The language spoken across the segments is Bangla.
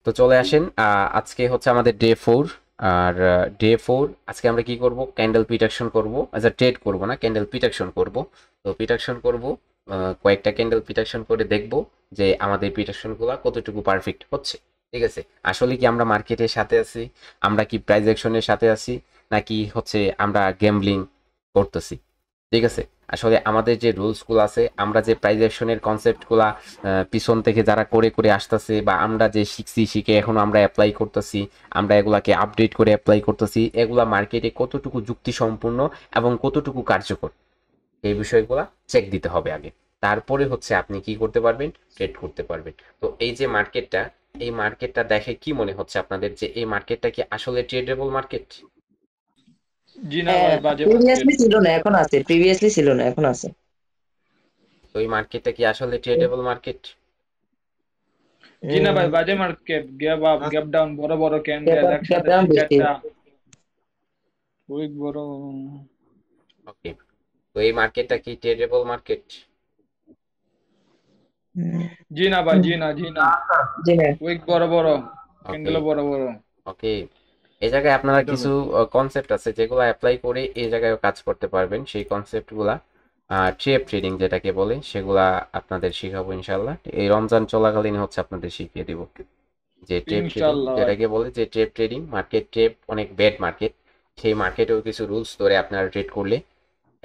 তো চলে আসেন, আজকে হচ্ছে আমাদের ডে 4। আর ডে 4 আজকে আমরা কি করব, ক্যান্ডেল পিটাকশন করব। আচ্ছা, ট্রেড করব না, ক্যান্ডেল পিটাকশন করব। তো পিটাকশন করব, কয়েকটা ক্যান্ডেল পিটাকশন করে দেখব যে আমাদের পিটাকশনগুলো কতটুকু পারফেক্ট হচ্ছে। ঠিক আছে, আসলে কি আমরা মার্কেটের সাথে আছি, আমরা কি প্রাইস অ্যাকশনের সাথে আছি, নাকি হচ্ছে আমরা গ্যাম্বলিং করতেছি। ঠিক আছে, আসলে আমাদের যে রুলসগুলো আছে, আমরা যে প্রাইস অ্যাকশনের কনসেপ্টগুলা পিছন থেকে যারা করে করে আসতেছে, বা আমরা যে শিখছি শিখে এখন আমরা অ্যাপ্লাই করতেছি, আমরা এগুলাকে আপডেট করে অ্যাপ্লাই করতেছি, এগুলা মার্কেটে কতটুকু যুক্তিসম্পূর্ণ এবং কতটুকু কার্যকর, এই বিষয়গুলা চেক দিতে হবে আগে। তারপরে হচ্ছে আপনি কি করতে পারবেন, ট্রেড করতে পারবেন। তো এই যে মার্কেটটা, এই মার্কেটটা দেখে কি মনে হচ্ছে আপনাদের, যে এই মার্কেটটা কি আসলে ট্রেডেবল মার্কেট? জি না হ্যাঁ, ভাই, বাজে মার্কেট। প্রিভিয়াসলি ছিল না, এখন আছে। প্রিভিয়াসলি ছিল না, এখন আছে। তো এই মার্কেটটা কি আসলে ট্রেডেবল মার্কেট? জি না ভাই, উম, বাজে market. Gap up, gap down, বড় বড় গ্যাপ ক্যান্ডেল আপ গ্যাপ একসাথে ডাউন তিন বেশি। চারটা উইক বড়। ওকে, তো এই মার্কেটটা কি ট্রেডেবল মার্কেট? জি না ভাই, জি না, জি না। জি না। উইক বড় বড়, ওকে, ক্যান্ডেল বড় বড়। ওকে। এই জায়গায় আপনারা এটা কিছু ভাই। কনসেপ্ট আছে যেগুলো অ্যাপ্লাই করে এই জায়গায় কাজ করতে পারবেন, সেই কনসেপ্টগুলা ট্রেড ট্রেডিং যেটাকে বলে সেগুলা আপনাদের শিখাবো ইনশাল্লাহ। এই রমজান চলাকালীন হচ্ছে আপনাদের শিখিয়ে দিব যে ট্রেড ট্রেডিং ইনশাআল্লাহ ভাই। যেটাকে বলে, যে ট্রেড ট্রেডিং মার্কেট, ট্রেড অনেক ব্যাড মার্কেট, সেই মার্কেটেও কিছু রুলস ধরে আপনারা ট্রেড করলে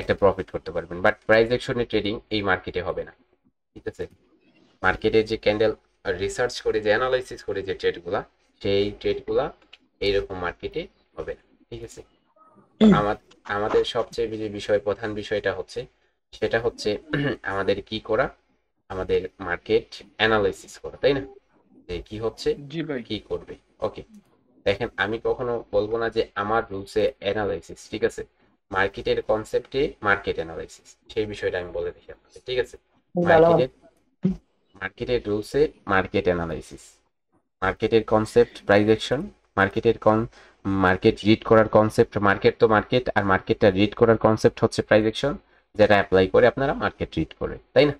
একটা প্রফিট করতে পারবেন। বাট প্রাইস অ্যাকশনের ট্রেডিং এই মার্কেটে হবে না। ঠিক আছে, মার্কেটে যে ক্যান্ডেল রিসার্চ করে, যে অ্যানালাইসিস করে যে ট্রেডগুলা, সেই ট্রেডগুলা এইরকম মার্কেটে হবে না। ঠিক আছে, তো আমাদের সবচেয়ে যে বিষয়, প্রধান বিষয়টা হচ্ছে, সেটা হচ্ছে আমাদের কি করা, আমাদের মার্কেট অ্যানালাইসিস করা, তাই না? যে কি হচ্ছে, জি ভাই। কি করবে। ওকে, দেখেন আমি কখনো বলবো না যে আমার রুলসে অ্যানালাইসিস, ঠিক আছে, মার্কেটের কনসেপ্টে মার্কেট অ্যানালাইসিস, সেই বিষয়টা আমি বলে দেখি আপনাদের। ঠিক আছে, ভালো। মার্কেটের মার্কেটের রুলসে মার্কেট অ্যানালাইসিস, মার্কেটের কনসেপ্ট প্রাইস অ্যাকশন, মার্কেটের মার্কেট রিড করার কনসেপ্ট, মার্কেট তো মার্কেট, আর মার্কেটটা রিড করার কনসেপ্ট হচ্ছে প্রাইস অ্যাকশন, যেটা অ্যাপ্লাই করে আপনারা মার্কেট রিড করে, তাই না?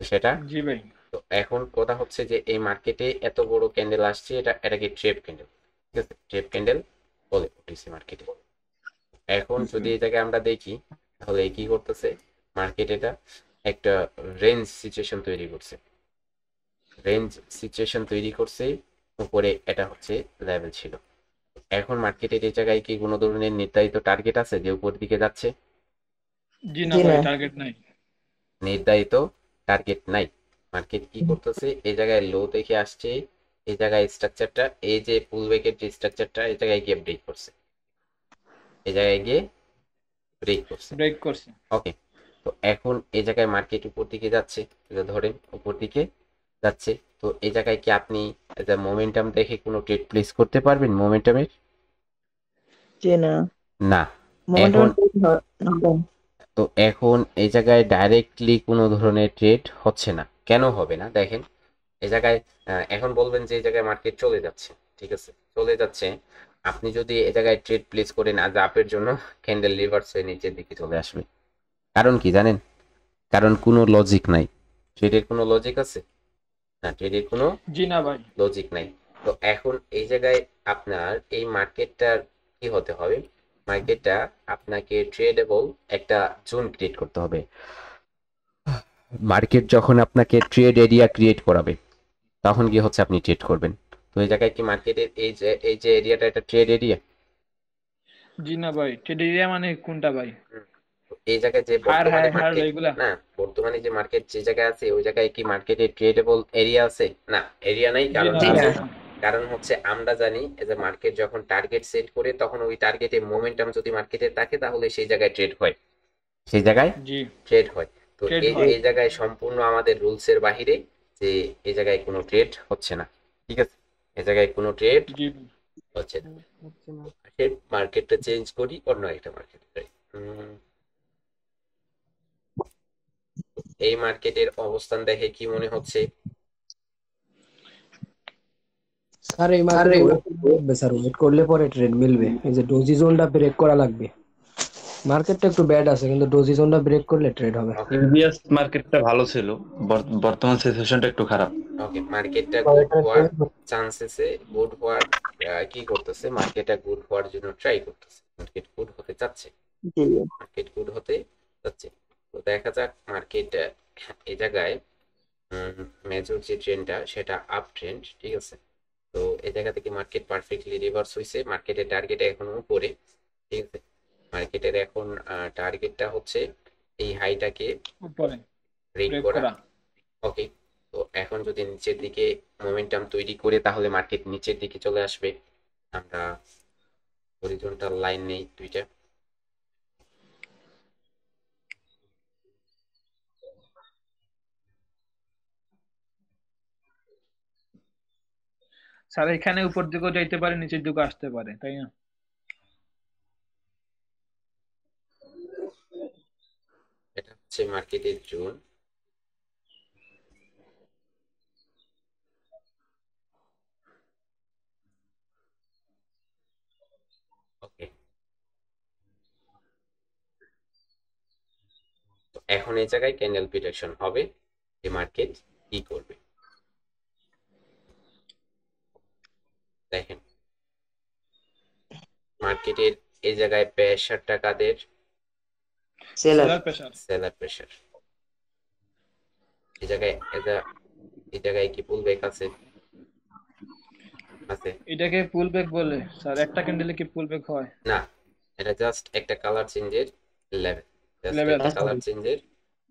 তো সেটা, জি ভাই। তো এখন কথা হচ্ছে যে এই মার্কেটে এত বড় ক্যান্ডেল আসছে, এটাকে ট্রেপ ক্যান্ডেল, ঠিক আছে, ট্রেপ ক্যান্ডেল বলে ওটিসি মার্কেটে। এখন যদি এই জায়গায় আমরা দেখি, তাহলে কি করতেছে মার্কেট, এটা একটা রেঞ্জ সিচুয়েশন তৈরি করছে, রেঞ্জ সিচুয়েশন তৈরি করছে, উপরে এটা হচ্ছে লেভেল ছিল। এখন মার্কেটের এই জায়গায় কি কোনো ধরনের নির্ধারিত টার্গেট আছে যে উপর দিকে যাচ্ছে? জি না জি ভাই, না। টার্গেট নাই। নির্ধারিত টার্গেট নাই। মার্কেট কি করতেছে, এই জায়গায় লো দেখে আসছে, এই জায়গায় স্ট্রাকচারটা, এই যে পুল ব্যাকের যে স্ট্রাকচারটা, এই জায়গায় গিয়ে ব্রেক করছে, এই জায়গায় গিয়ে ব্রেক করছে। ব্রেক করছে। ওকে, তো এখন এই জায়গায় মার্কেট উপর দিকে যাচ্ছে, এটা ধরেন উপর দিকে যাচ্ছে। তো এই জায়গায় কি আপনি মোমেন্টাম দেখে কোনো ট্রেড প্লেস করতে পারবেন মোমেন্টামের? জি না। না। এখন, মোমেন্টাম। তো এখন এই জায়গায় ডাইরেক্টলি কোনো ধরনের ট্রেড হচ্ছে না, কেন হবে না দেখেন। এই জায়গায় এখন বলবেন যে এই জায়গায় মার্কেট চলে যাচ্ছে, ঠিক আছে, চলে যাচ্ছে। আপনি যদি এই জায়গায় ট্রেড প্লেস করেন আজ আপের জন্য, ক্যান্ডেল রিভার্স হয়ে নিচের দিকে চলে আসবে। কারণ কি জানেন? কারণ কোনো লজিক নাই। ট্রেডের কোনো লজিক আছে? না, ট্রেডের কোনো জি না ভাই। লজিক নাই। তো এখন এই জায়গায় আপনার এই মার্কেটটার কি হতে হবে, মার্কেটটা আপনাকে ট্রেডেবল একটা জোন ক্রিয়েট করতে হবে। মার্কেট যখন আপনাকে ট্রেড এরিয়া ক্রিয়েট করাবে, তখন কি হচ্ছে আপনি ট্রেড করবেন। তো এই জায়গায় কি মার্কেটের এই যে এরিয়াটা, এটা ট্রেড এরিয়া। জি না ভাই, ট্রেড এরিয়া মানে কোনটা ভাই? তো এই জায়গায় যে হায়ার বর্তমানে হায়ার হায়ার মার্কেট, এগুলা? না, বর্তমানে যে মার্কেট যে জায়গায় আছে, ওই জায়গায় কি মার্কেটে ট্রেডেবল এরিয়া আছে? না, এরিয়া নাই। জি কারণ না, জি না। হচ্ছে, আছে না। কারণ হচ্ছে আমরা জানি যে মার্কেট যখন টার্গেট সেট করে, তখন ওই টার্গেটে মোমেন্টাম যদি মার্কেটে থাকে, তাহলে সেই জায়গায় ট্রেড হয়, সেই জায়গায় জি। ট্রেড হয়। তো ট্রেড এই হয়। এই জায়গায় সম্পূর্ণ আমাদের রুলসের বাহিরে, যে এই জায়গায় কোনো ট্রেড হচ্ছে না। ঠিক আছে, এই জায়গায় কোনো ট্রেড জি। হচ্ছে না। মার্কেটটা চেঞ্জ করি, অন্য একটা মার্কেটে যাই। এই মার্কেটের অবস্থান দেখে কি মনে হচ্ছে? স্যার এই মার্কেটে ওয়েট করবে স্যার, ওয়েট করলে পরে ট্রেড মিলবে, এই যে ডোজি জোনটা ব্রেক করা লাগবে। মার্কেটটা একটু ব্যাড আছে, কিন্তু ডোজি জোনটা ব্রেক করলে ট্রেড হবে। ওকে প্রিভিয়াস মার্কেটটা ভালো ছিল, বর্তমান সিচুয়েশনটা একটু খারাপ। ওকে মার্কেটটা পরে গুড এখানে হওয়ার trade- চান্সেসে গুড হওয়ার কি করতেছে, মার্কেটটা গুড হওয়ার জন্য ট্রাই করতেছে, মার্কেট গুড হতে চাচ্ছে, জি মার্কেট গুড হতে যাচ্ছে। তো দেখা যাক মার্কেট এই জায়গায় মেজর যে ট্রেন্ডটা সেটা আপ ট্রেন্ড, ঠিক আছে। তো এই জায়গা থেকে মার্কেট পারফেক্টলি রিভার্স হয়েছে, মার্কেটের টার্গেট এখন উপরে, ঠিক আছে। মার্কেটের এখন টার্গেটটা হচ্ছে এই হাইটাকে উপরে ব্রেক ব্রেক করা। করা। ওকে, তো এখন যদি নিচের দিকে মোমেন্টাম তৈরি করে তাহলে মার্কেট নিচের দিকে চলে আসবে। আমরা হরিজন্টাল লাইন নেই দুইটা। স্যার এখানে উপর দিকেও যাইতে পারে, নিচের দিকেও আসতে পারে, তাই না? এটা হচ্ছে মার্কেটের জোন। ওকে, তো এখন এই জায়গায় ক্যান্ডেল প্রিডিকশন হবে যে মার্কেট কি করবে। দেখেন মার্কেটের এই জায়গায় প্রেশার টাকাদের, seller seller pressure. Seller pressure. এই জায়গায় এই জায়গায় কি পুল ব্যাক আছে? আছে এটাকে পুল ব্যাক বলে স্যার? একটা ক্যান্ডেলে কি পুল ব্যাক হয়? না, এটা জাস্ট একটা কালার চেঞ্জের লেভেল, জাস্ট লেভেল, একটা কালার চেঞ্জের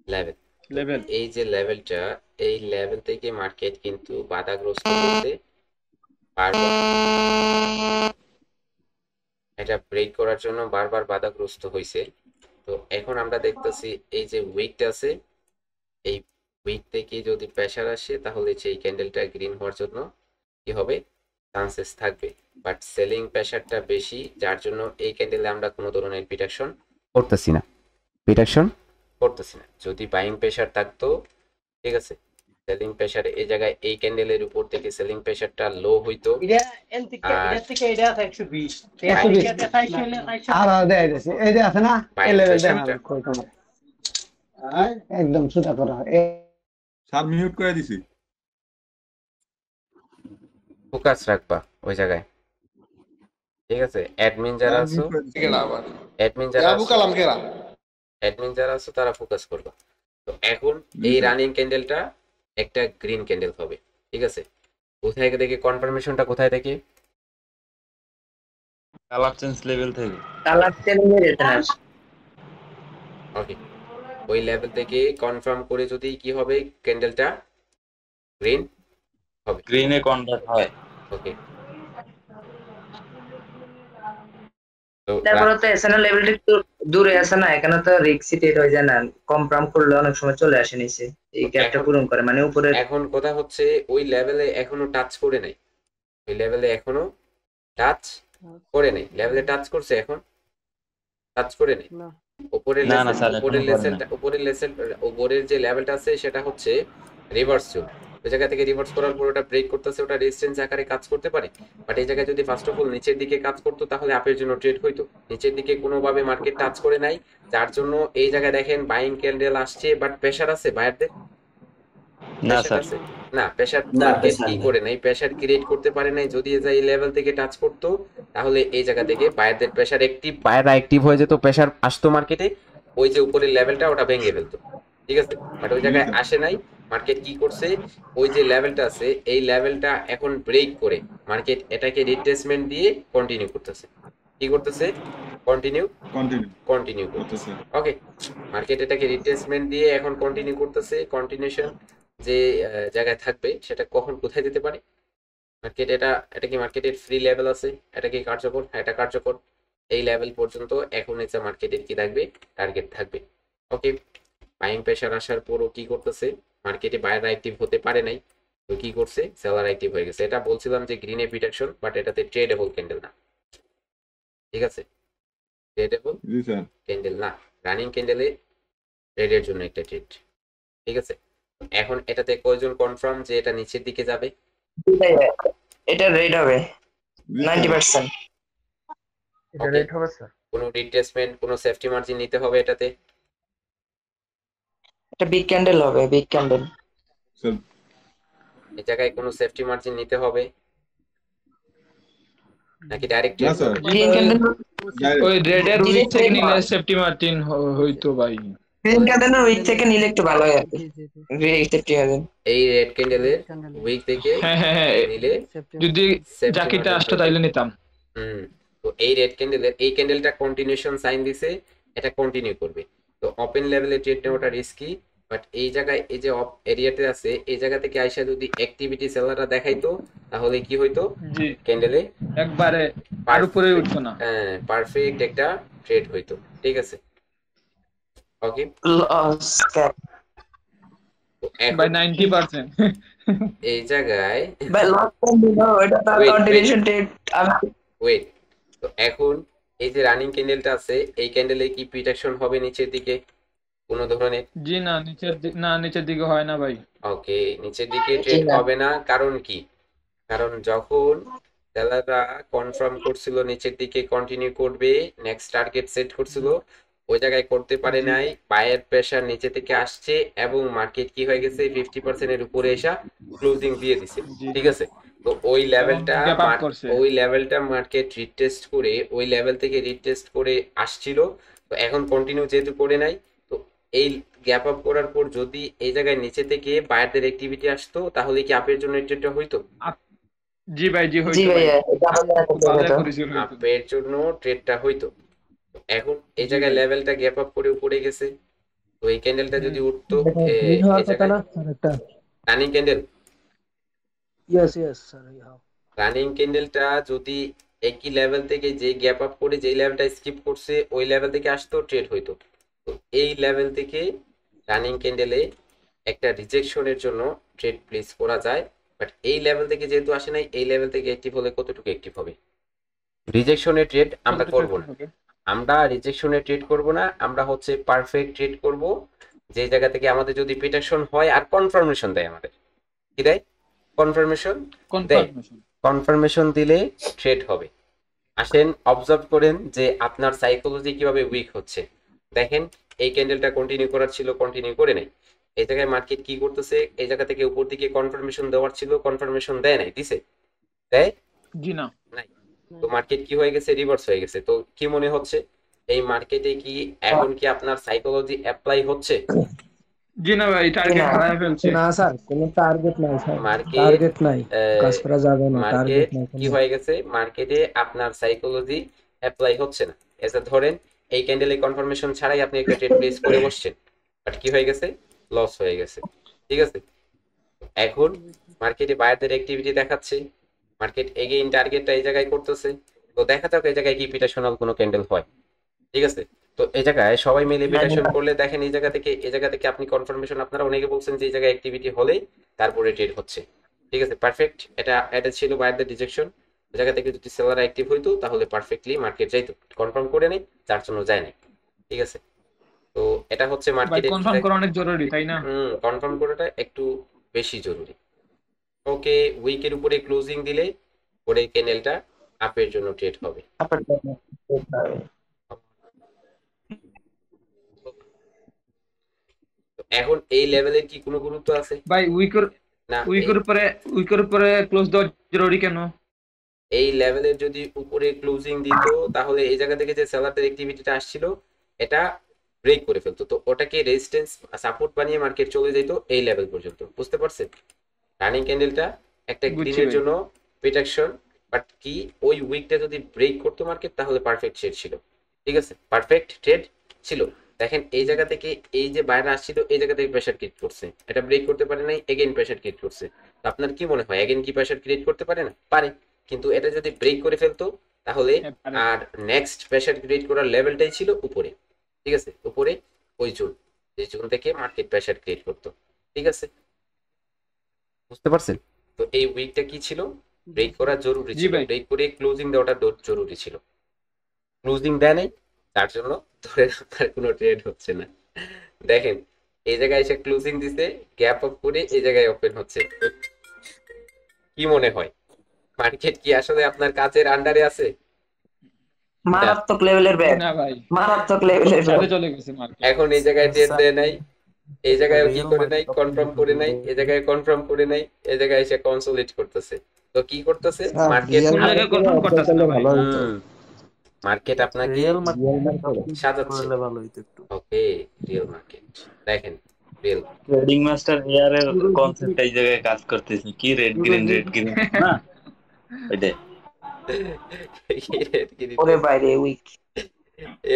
লেভেল। লেভেল। এই যে লেভেলটা, এই লেভেল থেকে মার্কেট কিন্তু বাধাগ্রস্ত হচ্ছে বারবার, এটা ব্রেক করার জন্য বারবার বাধাগ্রস্ত হয়েছে। তো এখন আমরা দেখতেছি এই যে উইকটা আছে, এই উইক থেকে যদি প্রেসার আসে তাহলে সেই ক্যান্ডেলটা গ্রিন হওয়ার জন্য কি হবে, চান্সেস থাকবে। বাট সেলিং প্রেসারটা বেশি, যার জন্য এই ক্যান্ডেলে আমরা কোনো ধরনের প্রিডিকশন করতেছি না, প্রিডিকশন করতেছি না। যদি বাইং প্রেসার থাকতো, ঠিক আছে, সেলিং প্রেসার এই জায়গায় এই ক্যান্ডেলের উপর থেকে সেলিং প্রেসারটা লো হইতো, আর আর দেয় দিছে এই যে আছে না, বাইং এই লেভেল দেখান প্রেসারটা কই তোমার একদম সুতা করা স্যার মিউট করে দিছি। ফোকাস রাখবা ওই জায়গায়, ঠিক আছে। অ্যাডমিন যারা আছো, অ্যাডমিন যারা আছো, অ্যাডমিন যারা আছো তারা ফোকাস করবা। তো এখন এই রানিং ক্যান্ডেলটা একটা গ্রিন ক্যান্ডেল হবে, ঠিক আছে। কোথায় থেকে কনফার্মেশনটা, কোথায় থেকে? কালার চেঞ্জ লেভেল থেকে। কালার চেঞ্জের এটা ওকে, ওই লেভেল থেকে কনফার্ম করে যদি কি হবে, ক্যান্ডেলটা গ্রিন হবে, গ্রিনে কনভার্ট হয়। ওকে। তো তারপরে তো এসএনএল লেভেলটা একটু দূরে আছে না, এখানে তো রিস্কি ট্রেড হয়ে যায় না, কনফার্ম করলে অনেক সময় চলে আসে নিচে, এই গ্যাপটা এখন- পূরণ করে মানে উপরে। এখন কথা হচ্ছে ওই লেভেলে এখনো টাচ করে নাই, ওই লেভেলে এখনো টাচ করে নাই। লেভেলে টাচ করছে, এখন টাচ করে নাই। উপরের না, না, লেভেল, স্যার, উপরের এখনো করে লেভেলটা, উপরের লেভেল, উপরের যে লেভেলটা আছে সেটা হচ্ছে রিভার্স জোন। ওই জায়গা থেকে রিভার্স করার পর ওটা ব্রেক করতেছে, ওটা রেজিস্ট্যান্স আকারে কাজ করতে পারে। বাট এই জায়গায় যদি ফার্স্ট অফ অল নিচের দিকে কাজ করতো তাহলে আপের জন্য ট্রেড হইতো। নিচের দিকে কোনোভাবে মার্কেট টাচ করে নাই, যার জন্য এই জায়গায় দেখেন বাইং ক্যান্ডেল আসছে, বাট প্রেসার আছে বায়ারদের, না প্রেসার স্যার, আছে না, প্রেসার না, মার্কেট pressure কি নেই। করে নাই, প্রেসার ক্রিয়েট করতে পারে নাই। যদি এই লেভেল থেকে টাচ করতো তাহলে এই জায়গা থেকে বায়ারদের প্রেসার অ্যাক্টিভ, বায়াররা অ্যাক্টিভ হয়ে যেত, প্রেসার আসতো মার্কেটে, ওই যে উপরের লেভেলটা ওটা ভেঙে ফেলতো, ঠিক আছে। বাট ওই জায়গায় আসে নাই। মার্কেট কি করছে, ওই যে লেভেলটা আছে এই লেভেলটা এখন ব্রেক করে মার্কেট এটাকে রিট্রেসমেন্ট দিয়ে কন্টিনিউ করতেছে। কি করতেছে? কন্টিনিউ কন্টিনিউ করতেছে। করতেছে। ওকে, মার্কেট এটাকে রিট্রেসমেন্ট দিয়ে এখন কন্টিনিউ করতেছে। কন্টিনিউশন যে জায়গায় থাকবে সেটা কখন কোথায় যেতে পারে? মার্কেট এটা কি মার্কেটের ফ্রি লেভেল আছে? এটা কি কার্যকর? হ্যাঁ, এটা কার্যকর। এই লেভেল পর্যন্ত এখন এসে মার্কেটের কি থাকবে? টার্গেট থাকবে। ওকে, বাইং প্রেশার আসার পরও কি করতেছে, মার্কেটে বায়ার অ্যাক্টিভ হতে পারে নাই, তো কি করছে, সেলার অ্যাক্টিভ হয়ে গেছে। এটা বলছিলাম যে গ্রিনে প্রিডিকশন, বাট এটাতে ট্রেডেবল ক্যান্ডেল না, ঠিক আছে, ট্রেডেবল জি স্যার। ক্যান্ডেল না, রানিং ক্যান্ডেলে ট্রেডের জন্য একটা ট্রেড, ঠিক আছে। এখন এটাতে কয়জন কনফার্ম যে এটা নিচের দিকে যাবে? এটা রেড হবে জি স্যার। 90%। এটা রেড হবে স্যার, কোনো রিট্রেসমেন্ট, কোনো সেফটি মার্জিন নিতে হবে এটাতে? এটা বিগ ক্যান্ডেল হবে, বিগ ক্যান্ডেল। এই জায়গায় কোনো সেফটি মার্জিন নিতে হবে নাকি ডাইরেক্ট না ট্রেড স্যার, হবে? গ্রিন ক্যান্ডেল, ওই রেডের জি উইক থেকে trade নিলে হয়। সেফটি মার্জিন হইতো ভাই। গ্রিন ক্যান্ডেলের উইক থেকে নিলে একটু ভালো হয় আর কি, সেফটি হবে। এই রেড ক্যান্ডেলের উইক থেকে হ্যাঁ, নিলে যদি সেফটি জাকিটা মার্জিন আসতো হইতো। তাইলে নিতাম। হুম। তো এই রেড ক্যান্ডেলের এই ক্যান্ডেলটা কন্টিনিউশন সাইন দিছে, এটা কন্টিনিউ করবে। তো ওপেন লেভেলে ট্রেড নেওয়াটা রিস্কি, বাট এই জায়গায় এই যে অফ এরিয়াতে আছে এই জায়গা থেকে আইসা যদি অ্যাক্টিভিটি সেলাররা দেখাইতো তাহলে কি হইতো, জি, ক্যান্ডেলে একবারে আর উপরে উঠতো না। পারফেক্ট একটা ট্রেড হইতো। ঠিক আছে, ওকে। লস ক্যাপ তো ভাই এখন 90%। এই জায়গায় বাই, লস ক্যান্ডেল এটা তার Wait, কন্টিনিউশন ট্রেড। ওয়েট, তো এখন এই যে রানিং ক্যান্ডেলটা আছে এই ক্যান্ডেলে কি প্রিটেকশন হবে নিচের দিকে কোনো ধরনের? জি না, নিচের দিকে হয় না ভাই। ওকে, নিচের দিকে জি ট্রেড না, হবে না, কারণ কি? কারণ যখন সেলাররা কনফার্ম করছিল নিচের দিকে কন্টিনিউ করবে, নেক্সট টার্গেট সেট করছিল, ওই জায়গায় করতে পারে জি নাই, বায়ার প্রেসার নিচে থেকে আসছে এবং মার্কেট কি হয়ে গেছে 50%-এর উপরে এসে ক্লোজিং দিয়ে দিছে। জি, ঠিক আছে, তো ওই এবং লেভেলটা গ্যাপ আপ করছে। মার্কেট রিটেস্ট করে, ওই লেভেল থেকে রিটেস্ট করে আসছিল। তো এখন কন্টিনিউ যেহেতু করে নাই, তো এই গ্যাপ আপ করার পর যদি এই জায়গায় নিচে থেকে বায়ারদের অ্যাক্টিভিটি আসতো তাহলে কি আপের জন্য ট্রেডটা হইতো? জি ভাই, জি জি হইতো ভাই, ভাইয়া, এটা আমাদের খুব ভালো করেছিল হইতো। আপের জন্য ট্রেডটা হইতো। তো এখন এই জি জায়গায় ভাই। লেভেলটা গ্যাপ আপ করে উপরে গেছে, তো এই ক্যান্ডেলটা যদি উঠতো গ্রিন হওয়ার এই কথা জায়গায় না স্যার একটা? Running candle, yes yes sir. Running ক্যান্ডেলটা যদি একই লেভেল থেকে যে গ্যাপ আপ করে যেই লেভেলটা স্কিপ করছে ওই লেভেল থেকে আসতো ট্রেড হইতো। তো এই লেভেল থেকে রানিং ক্যান্ডেলে একটা রিজেকশনের জন্য ট্রেড প্লেস করা যায়, বাট এই লেভেল থেকে যেহেতু আসে নাই এই লেভেল থেকে অ্যাক্টিভ হলে কতটুকু অ্যাক্টিভ হবে? রিজেকশনের ট্রেড আমরা কতটুকু করব active না, হবে? আমরা রিজেকশনের ট্রেড করব না, আমরা হচ্ছে পারফেক্ট ট্রেড করব। যে জায়গা থেকে আমাদের যদি প্রিটেকশন হয় আর কনফার্মেশন দেয়, আমাদের কি দেয়? কনফার্মেশন দেয়। কনফার্মেশন। কনফার্মেশন দিলে ট্রেড হবে। আসেন অবজার্ভ করেন যে আপনার সাইকোলজি কিভাবে উইক হচ্ছে। দেখেন এই ক্যান্ডেলটা কন্টিনিউ করার ছিল, কন্টিনিউ করে নাই। এই জায়গায় মার্কেট কি করতেছে, এই জায়গা থেকে উপর দিকে কনফার্মেশন দেওয়ার ছিল, কনফার্মেশন দেয় নাই, দিছে? দেয় জি না। নাই। তো মার্কেট কি হয়ে গেছে, রিভার্স হয়ে গেছে। তো কি মনে হচ্ছে এই মার্কেটে কি এখন কি আপনার সাইকোলজি অ্যাপ্লাই হচ্ছে? জি না ভাই, টার্গেট না। হারায় ফেলছে। না স্যার, কোনো টার্গেট নাই স্যার, মার্কেট টার্গেট নাই, কাজ করা যাবে না, টার্গেট মার্কেট নাই কি কোনো। হয়ে গেছে, মার্কেটে আপনার সাইকোলজি অ্যাপ্লাই হচ্ছে না। এসে ধরেন এই ক্যান্ডেলে কনফার্মেশন ছাড়াই আপনি একটা ট্রেড প্লেস করে বসছেন, বাট কি হয়ে গেছে, লস হয়ে গেছে। ঠিক আছে, এখন মার্কেটে বায়ারদের অ্যাক্টিভিটি দেখাচ্ছে, মার্কেট এগেইন টার্গেটটা এই জায়গায় করতেছে। তো দেখা যাক এই জায়গায় কি পিটাশনাল কোনো ক্যান্ডেল হয়। ঠিক আছে, তো এই জায়গায় সবাই মিলে পিটাশন করলে দেখেন এই জায়গা থেকে আপনি কনফার্মেশন, আপনারা অনেকে বলছেন যে এই জায়গায় অ্যাক্টিভিটি হলে তারপরে ট্রেড হচ্ছে। ঠিক আছে, পারফেক্ট, এটা ছিল বায়ারদের ডিজেকশন। ওই জায়গা থেকে যদি সেলার অ্যাক্টিভ হইতো তাহলে পারফেক্টলি মার্কেট যাইতো, কনফার্ম করে নেই যার জন্য যায় নাই। ঠিক আছে, তো এটা হচ্ছে ভাই মার্কেটে কনফার্ম করা অনেক জরুরি, তাই না? কনফার্ম করাটা একটু বেশি জরুরি। ওকে, উইকের উপরে ক্লোজিং দিলে পরে ক্যান্ডেলটা আপের জন্য ট্রেড হবে। তো এখন এই লেভেলের কি কোনো গুরুত্ব আছে? ভাই উইকের না, উইকের উপরে ক্লোজ দেওয়া জরুরি কেন? এই লেভেলের যদি উপরে ক্লোজিং দিত তাহলে এই জায়গা থেকে যে সেলারদের অ্যাক্টিভিটিটা আসছিল এটা ব্রেক করে ফেলতো, তো ওটাকে রেজিস্ট্যান্স সাপোর্ট বানিয়ে মার্কেট চলে যেত এই লেভেল পর্যন্ত। বুঝতে পারছেন? রানিং ক্যান্ডেলটা একটা বুঝছি গ্রিনের ভাই। জন্য প্রোটেকশন, বাট কি ওই উইকটা যদি ব্রেক করতো মার্কেট তাহলে পারফেক্ট ট্রেড ছিল। ঠিক আছে, পারফেক্ট ট্রেড ছিল। দেখেন এই জায়গা থেকে এই যে বাইরে আসছিল এই জায়গা থেকে প্রেসার ক্রিয়েট করছে, এটা ব্রেক করতে পারে নাই, এগেইন প্রেসার ক্রিয়েট করছে। তো আপনার কি মনে হয় এগেইন কি প্রেসার ক্রিয়েট করতে পারে না? পারে, কিন্তু এটা যদি ব্রেক করে ফেলতো তাহলে হ্যাঁ, পারে। আর নেক্সট প্রেসার ক্রিয়েট করার লেভেলটাই ছিল উপরে। ঠিক আছে, উপরে ওই জোন, যে জোন থেকে মার্কেট প্রেসার ক্রিয়েট করতো। ঠিক আছে, বুঝতে পারছেন? তো এই উইকটা কি ছিল, ব্রেক করা জরুরি জি ছিল, ভাই। ব্রেক করে ক্লোজিং দেওয়াটা জরুরি ছিল। ক্লোজিং দেয় নাই, তার জন্য ধরে আপনার কোনো ট্রেড হচ্ছে না। দেখেন এই জায়গায় এসে ক্লোজিং দিছে, গ্যাপ আপ করে এই জায়গায় ওপেন হচ্ছে। কি মনে হয় মার্কেট কি আসলে আপনার কাছের আন্ডারে আছে? মারাত্মক লেভেলের ব্যাট, না ভাই মারাত্মক লেভেলের ব্যাট। সাথে চলে গেছে মার্কেট। এখন এই জায়গায় ট্রেড দেয় নাই, এই জায়গায় কি করে নাই, কনফার্ম করে নাই, এই জায়গায় কনফার্ম করে নাই, এই জায়গায় এসে কনসোলিডেট করতেছে। তো কি করতেছে স্যার মার্কেট? রিয়েল কোন জায়গায় মার্কেটে confirm অর্ডার করতেছে না করলে ভাই? ভালো হতো। মার্কেট আপনাকে রিয়েল রিয়েল মার্কেটে মার্কেটে সাজাচ্ছে। করলে ভালো হইতো একটু। ওকে, রিয়েল মার্কেট দেখেন, রিয়েল ট্রেডিং মাস্টার এর কনসেপ্ট এই জায়গায় কাজ করতেছে, কি রেড গ্রিন না ওইটাই। ওরে বাইরে উইক।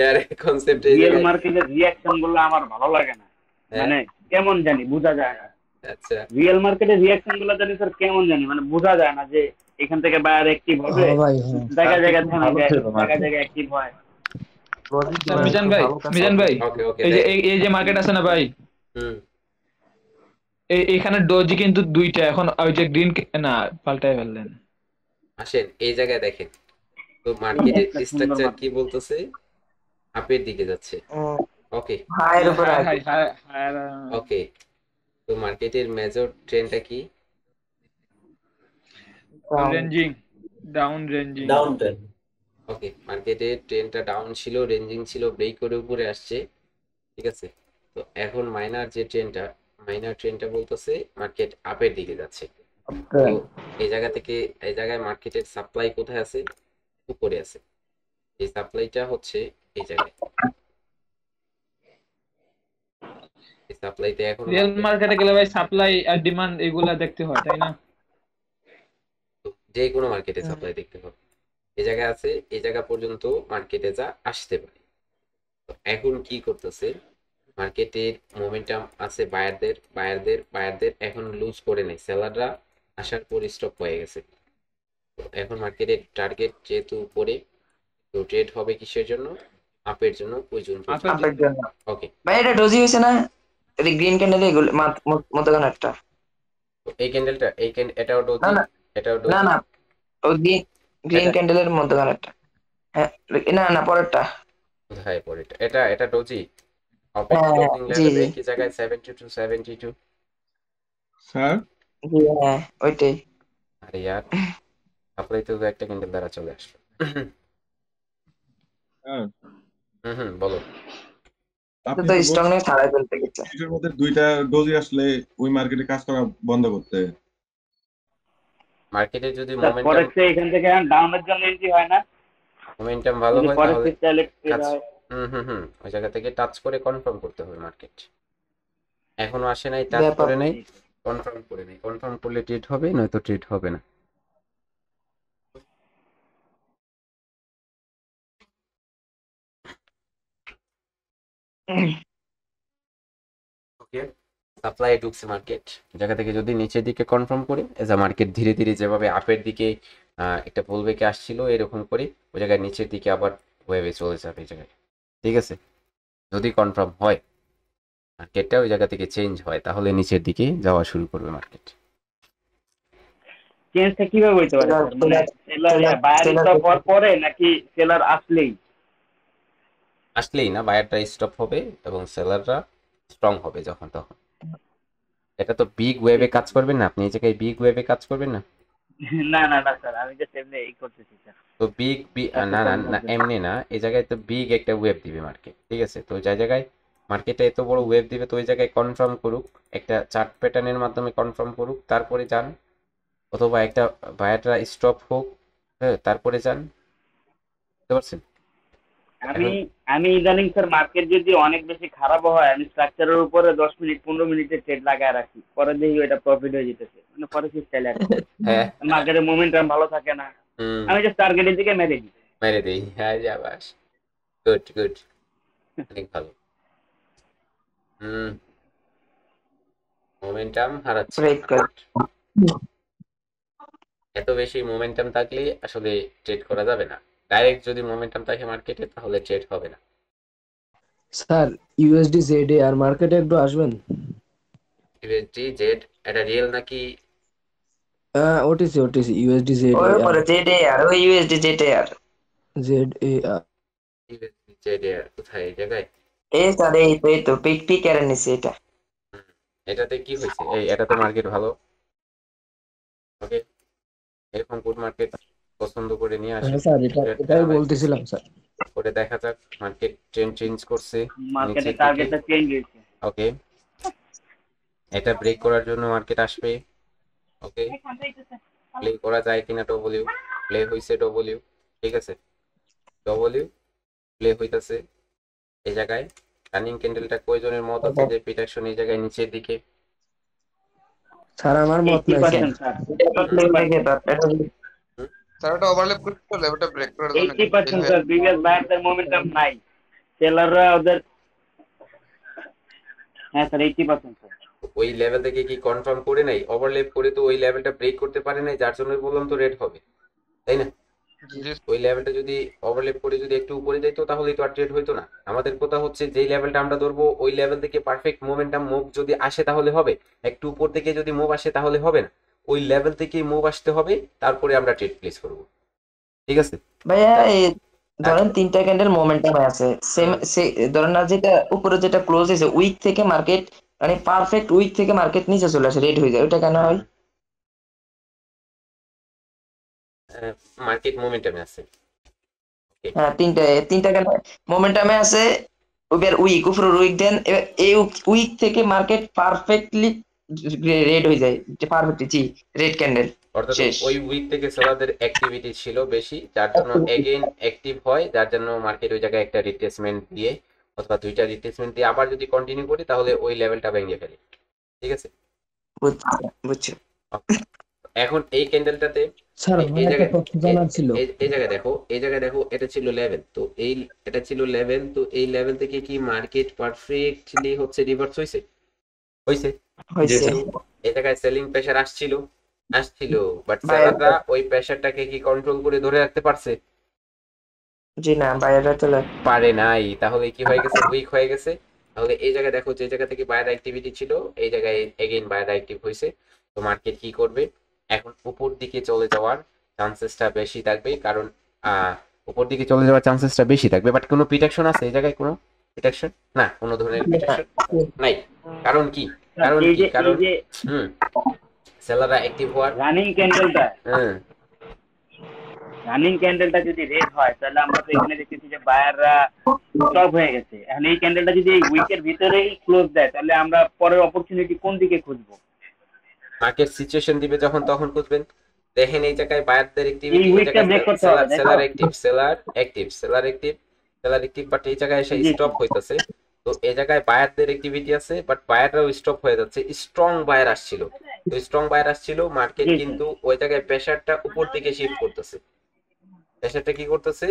এর কনসেপ্ট এই রিয়েল জায়গায়। মার্কেটের রিয়াকশন গুলো আমার ভালো লাগে না, হ্যাঁ, মানে কেমন জানি বোঝা যায় না। আচ্ছা রিয়েল মার্কেটের রিয়াকশন গুলো জানি স্যার কেমন জানি, মানে বোঝা যায় না যে এখান থেকে বায়ার অ্যাক্টিভ হবে, হ্যাঁ ভাই হ্যাঁ। জায়গা জায়গা থেমে ভালো যায়, ছিল জায়গা market। জায়গা অ্যাক্টিভ হয়। আচ্ছা, মিজান ভাই ওকে ওকে এই যে এই যে মার্কেট আছে না ভাই, হুম এখানে ডোজি কিন্তু দুইটা, এখন ওই যে গ্রিন না পাল্টায় ফেললেন। আসেন এই জায়গায় দেখেন, তো মার্কেটের একটা সুন্দর স্ট্রাকচার market। কি বলতেছে, আপের দিকে যাচ্ছে। ওকে হায়ের উপর হাই হাই ওকে, তো মার্কেটের মেজর ট্রেন্ডটা কি? Ranging, down ranging. ওকে, মার্কেটের ট্রেন্ডটা ডাউন ছিল, রেঞ্জিং ছিল, ব্রেক করে উপরে আসছে, ঠিক আছে। তো এখন মাইনার ট্রেন্ডটা বলতেছে মার্কেট আপের দিকে যাচ্ছে। তো এই জায়গা থেকে এই জায়গায় মার্কেটের সাপ্লাই কোথায় আছে? উপরে আছে। এই সাপ্লাইটা হচ্ছে এই জায়গায়, এই সাপ্লাইতে এখন রিয়েল মার্কেটে গেলে ভাই সাপ্লাই আর ডিমান্ড এগুলা দেখতে হয়, তাই না? যে কোনো মার্কেটে সাপ্লাই দেখতে হবে। এই জায়গায় আছে, এই জায়গা পর্যন্ত মার্কেটে যা আসতে পারে। তো এখন কি করতেছে, মার্কেটের মোমেন্টাম আছে বায়ারদের এখন লুজ করে নেই, সেলাররা আসার পর স্টপ হয়ে গেছে। তো এখন মার্কেটের টার্গেট যেহেতু উপরে, তো ট্রেড হবে কিসের জন্য? আপের জন্য, ওই জন্য। আপের জন্য। ওকে, ভাই এটা ডোজি হয়েছে না? এটা গ্রিন ক্যান্ডেল এগুলো মতগান একটা। তো এই ক্যান্ডেলটা এটাও ডোজি, না না এটাও না ডোজি। না, ওই গ্রিন এটা- ক্যান্ডেলের মতগান একটা। হ্যাঁ না না পরেরটা। কোথায় পরে এটা ডোজি। আপের হ্যাঁ, ক্লোজিং জি, লেভেল জি। একই জায়গায় 72 স্যার জি হ্যাঁ ওইটাই। আরে ইয়ার, সাপ্লাই তো একটা ক্যান্ডেল দ্বারা চলে আসলো। হ্যাঁ, বলো। আপনি তো তো স্ট্রং নিয়ে ছাড়াই ফেলতে গেছে। বলছেন এর মধ্যে দুইটা ডোজি আসলে ওই মার্কেটে কাজ করা বন্ধ করতে। মার্কেটে যদি ফরেক্সে এখান থেকে ডাউনের জন্য এন্ট্রি হয় না, মোমেন্টাম ভালো যদি হয় তাহলে ফরেক্সে চাইলে trade কাজ হয়। ওই জায়গা থেকে টাচ করে কনফার্ম করতে হবে মার্কেট। এখনো আসে নাই, টাচ ব্যাপার। করে নাই, কনফার্ম করলে ট্রেড হবে, নয়তো ট্রেড হবে না। ওকে, সাপ্লাই ঢুকছে মার্কেট জায়গা থেকে, যদি নিচের দিকে কনফার্ম করে এজ আ মার্কেট ধীরে ধীরে যেভাবে আপের দিকে একটা পুলব্যাকে আসছিল এরকম করে ওই জায়গায় নিচের দিকে আবার ওয়েভে চলে যাবে এই জায়গায়, ঠিক আছে। যদি কনফার্ম হয় মার্কেটটা ওই জায়গা থেকে চেঞ্জ হয়, তাহলে নিচের দিকে যাওয়া শুরু করবে মার্কেট। চেঞ্জটা কিভাবে হইতে পারে স্যার? মানে সেলার বায়ার স্টপ হওয়ার পরে নাকি সেলার আসলেই না, বায়ারটা স্টপ হবে এবং সেলাররা স্ট্রং হবে যখন তখন। এটা তো বিগ ওয়েভে কাজ করবেন না, আপনি এই জায়গায় বিগ ওয়েভে কাজ করবেন না। না না না স্যার, আমি জাস্ট এমনি এই করতেছি স্যার। তো না না না এমনি না, এই জায়গায় তো বিগ একটা ওয়েভ দিবে মার্কেট, ঠিক আছে। তো যে জায়গায় মার্কেটে এত বড় ওয়েভ দিবে, তো ওই জায়গায় কনফার্ম করুক, একটা চার্ট প্যাটার্নের মাধ্যমে কনফার্ম করুক, তারপরে যান, অথবা একটা বায়ারটা স্টপ হোক, হ্যাঁ তারপরে যান, বুঝতে পারছেন? আমি ইদানিং স্যার মার্কেট যদি অনেক বেশি খারাপ হয়, আমি স্ট্রাকচারের উপরে 10 মিনিট 15 মিনিটের ট্রেড লাগায় রাখি, পরে দেখি ওটা প্রফিট হয়ে যেতেছে, মানে ফরেক্স স্টাইল আর হ্যাঁ মার্কেটের মোমেন্টাম ভালো থাকে না, আমি জাস্ট টার্গেটের দিকে মেরে দিই। মেরে দিই, হ্যাঁ যাবাস, গুড অনেক ভালো। মোমেন্টাম হারাচ্ছে ব্রেক করে। এত বেশি মোমেন্টাম থাকলে আসলে ট্রেড করা যাবে না। ডাইরেক্ট যদি মোমেন্টাম থাকে মার্কেটে তাহলে ট্রেড হবে না। স্যার ইউএসডি জেডে আর মার্কেটে একটু আসবেন। ইউএসডি জেড এটা রিয়েল নাকি? ওটিসি ইউএসডি জেড ওর উপরে জেডে আর ওই ইউএসডি জেডে আর জেড এ ইউএসডি জেড এর কোথায় এই জায়গায়? এই স্যার এই তো পিক এর নিচে এটা। এটাতে কি হয়েছে? এটাতে মার্কেট ভালো, ওকে, এরকম গুড মার্কেট পছন্দ করে নিয়ে আসে। স্যার এটাই বলতেছিলাম স্যার। তারপরে দেখা যাক মার্কেট ট্রেন্ড চেঞ্জ করছে মার্কেটের নিচের দিকে। টার্গেটটা চেঞ্জ হয়েছে। ওকে, এটা ব্রেক করার জন্য মার্কেট আসবে। ওকে, প্লে করা যায় কিনা ডব্লিউ, প্লে হইছে ডব্লিউ, ঠিক আছে, ডব্লিউ প্লে হইতাছে। এই জায়গায় রানিং ক্যান্ডেলটা কয়জনের মত আছে যে পিটাকশন এই জায়গায় নিচের দিকে? স্যার আমার মত নাই স্যার। 80% স্যার, স্যার ওটা ওভারল্যাপ করতে লেভেলটা ব্রেক করে দেন 80% স্যার। প্রিভিয়াস বায়ারদের মোমেন্টাম নাই, সেলাররা ওদের, হ্যাঁ স্যার 80% স্যার। ওই লেভেল থেকে কি কনফার্ম করে নাই, ওভারল্যাপ করে তো ওই লেভেলটা ব্রেক করতে পারে নাই, যার জন্য বললাম তো রেড হবে, তাই না? ওই লেভেলটা যদি ওভারল্যাপ করে যদি একটু উপরে যেত তাহলেই তো আর ট্রেড হইতো না। আমাদের কথা হচ্ছে যেই লেভেলটা আমরা ধরবো ওই লেভেল থেকে পারফেক্ট মোমেন্টাম মুভ যদি আসে তাহলে হবে, একটু উপর থেকে যদি মুভ আসে তাহলে হবে না, ওই লেভেল থেকেই মুভ আসতে হবে, তারপরে আমরা ট্রেড প্লেস করব, ঠিক আছে ভাইয়া? এই ধরেন তিনটা ক্যান্ডেল মোমেন্টাম আছে, সেম ধরেন না, যেটা উপরে যেটা ক্লোজ হয়েছে উইক থেকে মার্কেট, মানে পারফেক্ট উইক থেকে মার্কেট নিচে চলে আসে, রেড হয়ে যায়, ওটা কেন হয়? মার্কেট মোমেন্টামে আছে। হ্যাঁ, তিনটা ক্যান্ডেল মোমেন্টামে আছে, ওইবার উইক উপরের উইক দেন, এবার এই উইক থেকে মার্কেট পারফেক্টলি রেড হয়ে যায়, পারফেক্টলি জি রেড ক্যান্ডেল অর্থাৎ শেষ। ওই উইক থেকে সেলারদের অ্যাক্টিভিটি ছিল বেশি, যার জন্য এগেইন অ্যাক্টিভ হয়, যার জন্য মার্কেট ওই জায়গায় একটা রিট্রেসমেন্ট দিয়ে অথবা দুইটা রিট্রেসমেন্ট দিয়ে আবার যদি কন্টিনিউ করি তাহলে ওই লেভেলটা ভেঙে ফেলে, ঠিক আছে? বুঝছি। এখন এই ক্যান্ডেলটাতে স্যার এই আমার একটা জায়গায় তথ্য জানার ছিল। এই জায়গায় দেখো, এই জায়গায় দেখো, এটা ছিল লেভেল, তো এটা ছিল লেভেল, তো এই লেভেল থেকে কি মার্কেট পারফেক্টলি হচ্ছে রিভার্স হইছে? হইছে। এই জায়গায় সেলিং প্রেসার আসছিল, বাট সেলাররা ওই প্রেসারটাকে কি কন্ট্রোল করে ধরে রাখতে পারছে? জি না, বাইরে চলে পারে নাই। তাহলে কি হয়ে গেছে? উইক হয়ে গেছে। তাহলে এই জায়গায় দেখো, যে জায়গা থেকে বায়ার অ্যাক্টিভিটি ছিল এই জায়গায় এগেইন বায়ার অ্যাক্টিভ হয়েছে। তো মার্কেট কি করবে? এখন উপর দিকে চলে যাওয়ার চান্সেসটা বেশি থাকবে, কারণ উপর দিকে চলে যাওয়ার চান্সেসটা বেশি থাকবে। বাট কোনো প্রিটেকশন আছে এই জায়গায়? কোনো প্রিটেকশন না, কোনো ধরনের প্রিটেকশন নাই। কারণ কি? কারণ সেলাররা অ্যাক্টিভ হওয়ার রানিং ক্যান্ডেলটা যদি রেড হয় তাহলে আমরা তো এখানে দেখতেছি যে বায়াররা স্টপ হয়ে গেছে। এখন এই ক্যান্ডেলটা যদি এই উইকের ভিতরেই ক্লোজ দেয় তাহলে আমরা পরের অপরচুনিটি কোন দিকে খুঁজবো? মার্কেট সিচুয়েশন দিবে যখন তখন খুঁজবেন। দেখেন এই জায়গায় বায়ারদের এই উইকটা ব্রেক করতে হবে, সেলার অ্যাক্টিভ বাট এই জায়গায় এসে স্টপ হইতাছে। তো এই জায়গায় বায়ারদের অ্যাক্টিভিটি আছে, বাট বায়াররাও স্টপ হয়ে যাচ্ছে। স্ট্রং বায়ার আসছিল, তো স্ট্রং বায়ার আসছিল, মার্কেট কিন্তু ওই জায়গায় প্রেসারটা উপর দিকে শিফট করতেছে। প্রেসারটা কি করতেছে?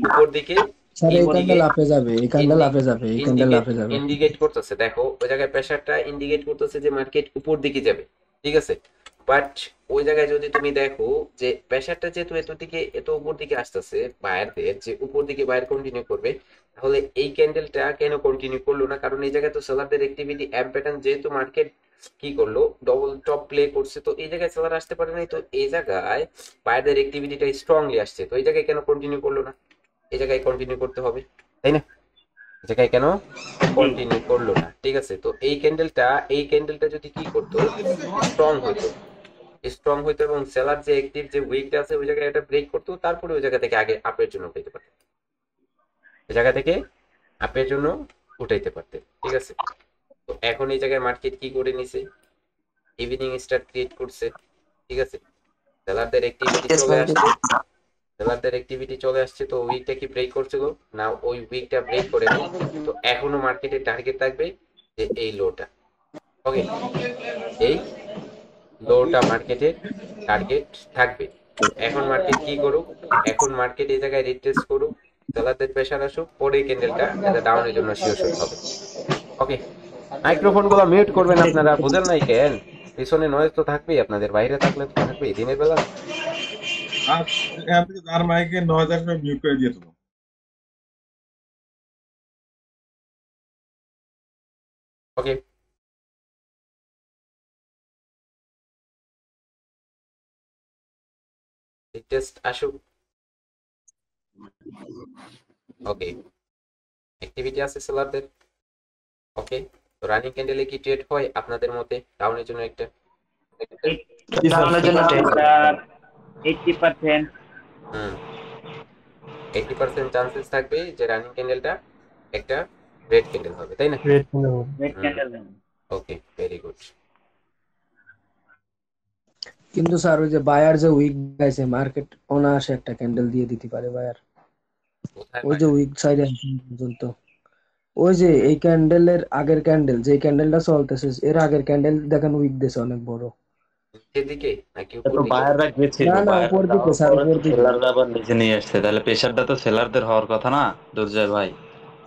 উপর দিকে স্যার এই ক্যান্ডেল আপে যাবে, এই ক্যান্ডেল আপে যাবে, এই ক্যান্ডেল আপে যাবে, ইন্ডিকেট করতেছে। দেখো ওই জায়গায় প্রেসারটা ইন্ডিকেট করতেছে যে মার্কেট উপর দিকে যাবে, ঠিক আছে? বাট ওই জায়গায় যদি তুমি দেখো যে প্রেসারটা যেহেতু এত উপর দিকে আসতেছে, বায়ারদের যে উপর দিকে বায়ার কন্টিনিউ করবে, তাহলে এই ক্যান্ডেলটা কেন কন্টিনিউ করলো না? কারণ এই জায়গায় তো সেলারদের অ্যাক্টিভিটি এম প্যাটার্ন, যেহেতু মার্কেট কি করলো, ডবল টপ প্লে করছে, তো এই জায়গায় সেলার আসতে পারে নাই। তো এই জায়গায় বায়ারদের অ্যাক্টিভিটিটা স্ট্রংলি আসছে, তো এই জায়গায় কেন কন্টিনিউ করলো না? এই জায়গায় কন্টিনিউ করতে হবে, তাই না? এই জায়গায় কেন কন্টিনিউ করলো না? ঠিক আছে, তো এই ক্যান্ডেলটা যদি কি করতো, স্ট্রং হইতো এবং সেলার যে অ্যাক্টিভ যে উইকটা আছে ওই জায়গায় এটা ব্রেক করতো, তারপরে ওই জায়গা থেকে আগে আপের জন্য উঠাইতে পারতে, ওই জায়গা থেকে আপের জন্য উঠাইতে পারতে, ঠিক আছে? তো এখন এই জায়গায় মার্কেট কি করে নিছে? ইভিনিং স্টার ক্রিয়েট করছে, ঠিক আছে? সেলারদের অ্যাক্টিভিটি চলে আসছে, তো উইকটা কি ব্রেক করছিল না? ওই উইকটা ব্রেক করে নেই। তো এখনো মার্কেটের টার্গেট থাকবে যে এই লোটা, ওকে, এই লোটা মার্কেটের টার্গেট থাকবে। এখন মার্কেট কি করুক? এখন মার্কেট এই জায়গায় রিট্রেস করুক, সেলারদের প্রেসার আসুক, পরে ক্যান্ডেলটা এটা ডাউনের জন্য শিওর হবে, ওকে? মাইক্রোফোন গুলো মিউট করবেন আপনারা, বুঝেন নাই কেন? পিছনে নয়েজ তো থাকবেই, আপনাদের বাইরে থাকলে তো থাকবেই দিনের বেলা। আর এখান থেকে তার মাইকে 9000 সময় মিউট করে দিয়ে দেবো। ওকে, টেস্ট আসুক, ওকে? অ্যাক্টিভিটি আছে সেলারদের, ওকে? তো রানিং ক্যান্ডেলে কি ট্রেড হয় আপনাদের মতে ডাউনের জন্য? একটা ডাউনের জন্য 80%। 80% চান্সেস থাকবে যে রানিং ক্যান্ডেলটা একটা রেড ক্যান্ডেল হবে, তাই না? রেড হুম ক্যান্ডেল। ওকে, ভেরি গুড। কিন্তু স্যার ওই যে বায়ার যে উইক গাইছে মার্কেট অনায়াসে একটা ক্যান্ডেল দিয়ে দিতে পারে বায়ার, কোথায় ওই যে উইক সাইডে পর্যন্ত। ওই যে এই ক্যান্ডেলের আগের ক্যান্ডেল, যে ক্যান্ডেলটা চলতেছে এর আগের ক্যান্ডেল দেখেন উইক দিছে অনেক বড়। নিচের দিকে নাকি এটা উপর তো দিকে? বায়াররা গেছিল, না না বায়াররা উপর দিকে যাওয়ার স্যার, পরে উপর তো দিকে। সেলাররা আবার নিচে নিয়ে আসছে, তাহলে প্রেশারটা তো সেলারদের হওয়ার কথা না দুর্জয় ভাই।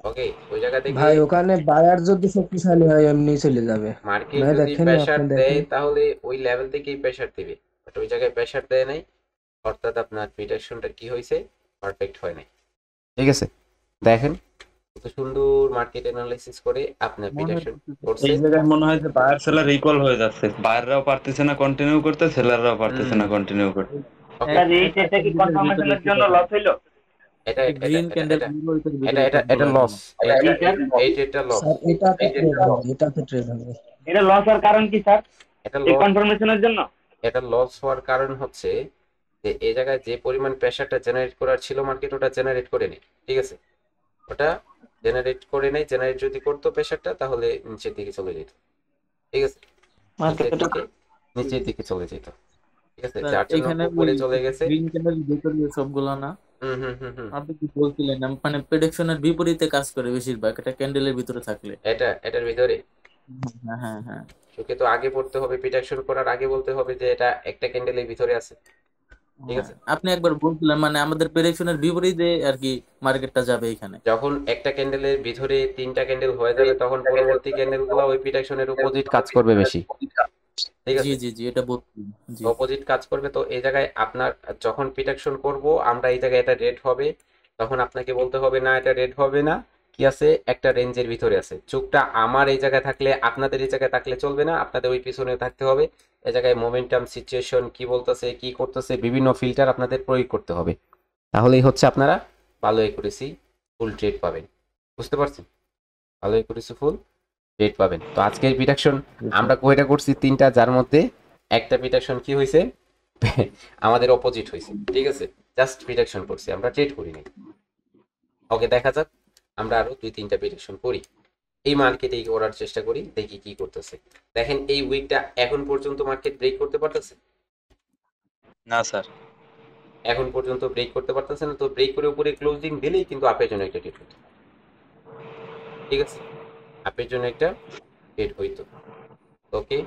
ওকে, ওই জায়গা থেকে ভাই ওখানে বায়ার যদি শক্তিশালী হয় এমনি চলে যাবে। মার্কেট না যদি দেখেন প্রেসার আপনি দেয় দেখেন। তাহলে ওই লেভেল থেকেই প্রেসার দিবে, বাট ওই জায়গায় প্রেসার দেয় নাই, অর্থাৎ আপনার প্রিডিকশনটা কি হয়েছে, পারফেক্ট হয় নাই। ঠিক আছে, দেখেন কত সুন্দর মার্কেট অ্যানালাইসিস করে আপনার প্রিডিকশন করছে। এই জায়গায় মনে হয় যে বায়ার সেলার ইকুয়াল হয়ে যাচ্ছে, বায়াররাও পারতেছে না কন্টিনিউ করতে, সেলাররাও পারতেছে না কন্টিনিউ করতে। ওকে, স্যার এই ট্রেডটা কি কনফার্মেশনের জন্য লস হইলো? এটা এটা এটা লস, এই ট্রেডটা লস, স্যার এটাতে ট্রেড হবে, এটাতে ট্রেড হবে। এটা লস হওয়ার কারণ কি স্যার? এটা এই লস, কনফার্মেশনের জন্য? এটা লস হওয়ার কারণ হচ্ছে যে এই জায়গায় যে পরিমাণ প্রেসারটা জেনারেট করার ছিল মার্কেট ওটা জেনারেট করে নেই। ঠিক আছে, ওটা জেনারেট করে নেই, জেনারেট যদি করতো প্রেসারটা তাহলে নিচের দিকে চলে যেত। ঠিক আছে, নিচের দিকে চলে যেত। ঠিক আছে, যার জন্য উপরে চলে গেছে। গ্রিন ক্যান্ডেল ভিতরে সবগুলো না, আপনি কি বলছিলেন মানে প্রেডিকশনের বিপরীতে কাজ করে বেশিরভাগ, এটা ক্যান্ডেলের ভিতরে থাকলে। এটার ভিতরে হ্যাঁ হ্যাঁ হ্যাঁ, তোকে তো আগে পড়তে হবে, প্রিডিকশন করার আগে বলতে হবে যে এটা একটা ক্যান্ডেলের ভিতরে আছে। ঠিক আছে, আপনি একবার বলছিলেন মানে আমাদের প্রেডিকশনের বিপরীতে আর কি মার্কেটটা যাবে এখানে। যখন একটা ক্যান্ডেলের ভিতরে 3টা ক্যান্ডেল হয়ে যাবে তখন পরবর্তী ক্যান্ডেলগুলো ওই প্রিডিকশনের অপোজিট কাজ করবে বেশি। ঠিক আছে, জি জি জি, এটা বলছিলেন জি। অপোজিট কাজ করবে। তো এই জায়গায় আপনার যখন প্রিডিকশন করব আমরা এই জায়গায় এটা রেড হবে, তখন আপনাকে বলতে হবে না এটা রেড হবে না, কি আছে একটা রেঞ্জের ভিতরে আছে। চোখটা আমার এই জায়গায় থাকলে আপনাদের এই জায়গায় থাকলে চলবে না, আপনাদের ওই পিছনে থাকতে হবে। এই জায়গায় মোমেন্টাম, সিচুয়েশন কি বলতেছে কি করতেছে বিভিন্ন ফিল্টার আপনাদের প্রয়োগ করতে হবে, তাহলেই হচ্ছে আপনারা ভালো একুরেসি ফুল ট্রেড পাবেন। বুঝতে পারছেন? ভালো একুরেসি ফুল ট্রেড পাবেন। তো আজকের প্রিডিকশন আমরা কয়টা করছি? 3টা, যার মধ্যে একটা প্রিডিকশন কি হয়েছে আমাদের অপোজিট হয়েছে। ঠিক আছে, জাস্ট প্রিডিকশন করছি, আমরা ট্রেড করি নাই। ওকে, দেখা যাক আমরা আরো 2-3টা প্রিডিকশন করি, এই মার্কেটে করার চেষ্টা করি, দেখি কি করতেছে। দেখেন এই উইকটা এখন পর্যন্ত মার্কেট ব্রেক করতে পারতেছে না স্যার, এখন পর্যন্ত ব্রেক করতে পারতেছে না। তো ব্রেক করে উপরে ক্লোজিং দিলেই কিন্তু আপের জন্য একটা ট্রেড হতো। ঠিক আছে, আপের জন্য একটা ট্রেড হইতো। ওকে,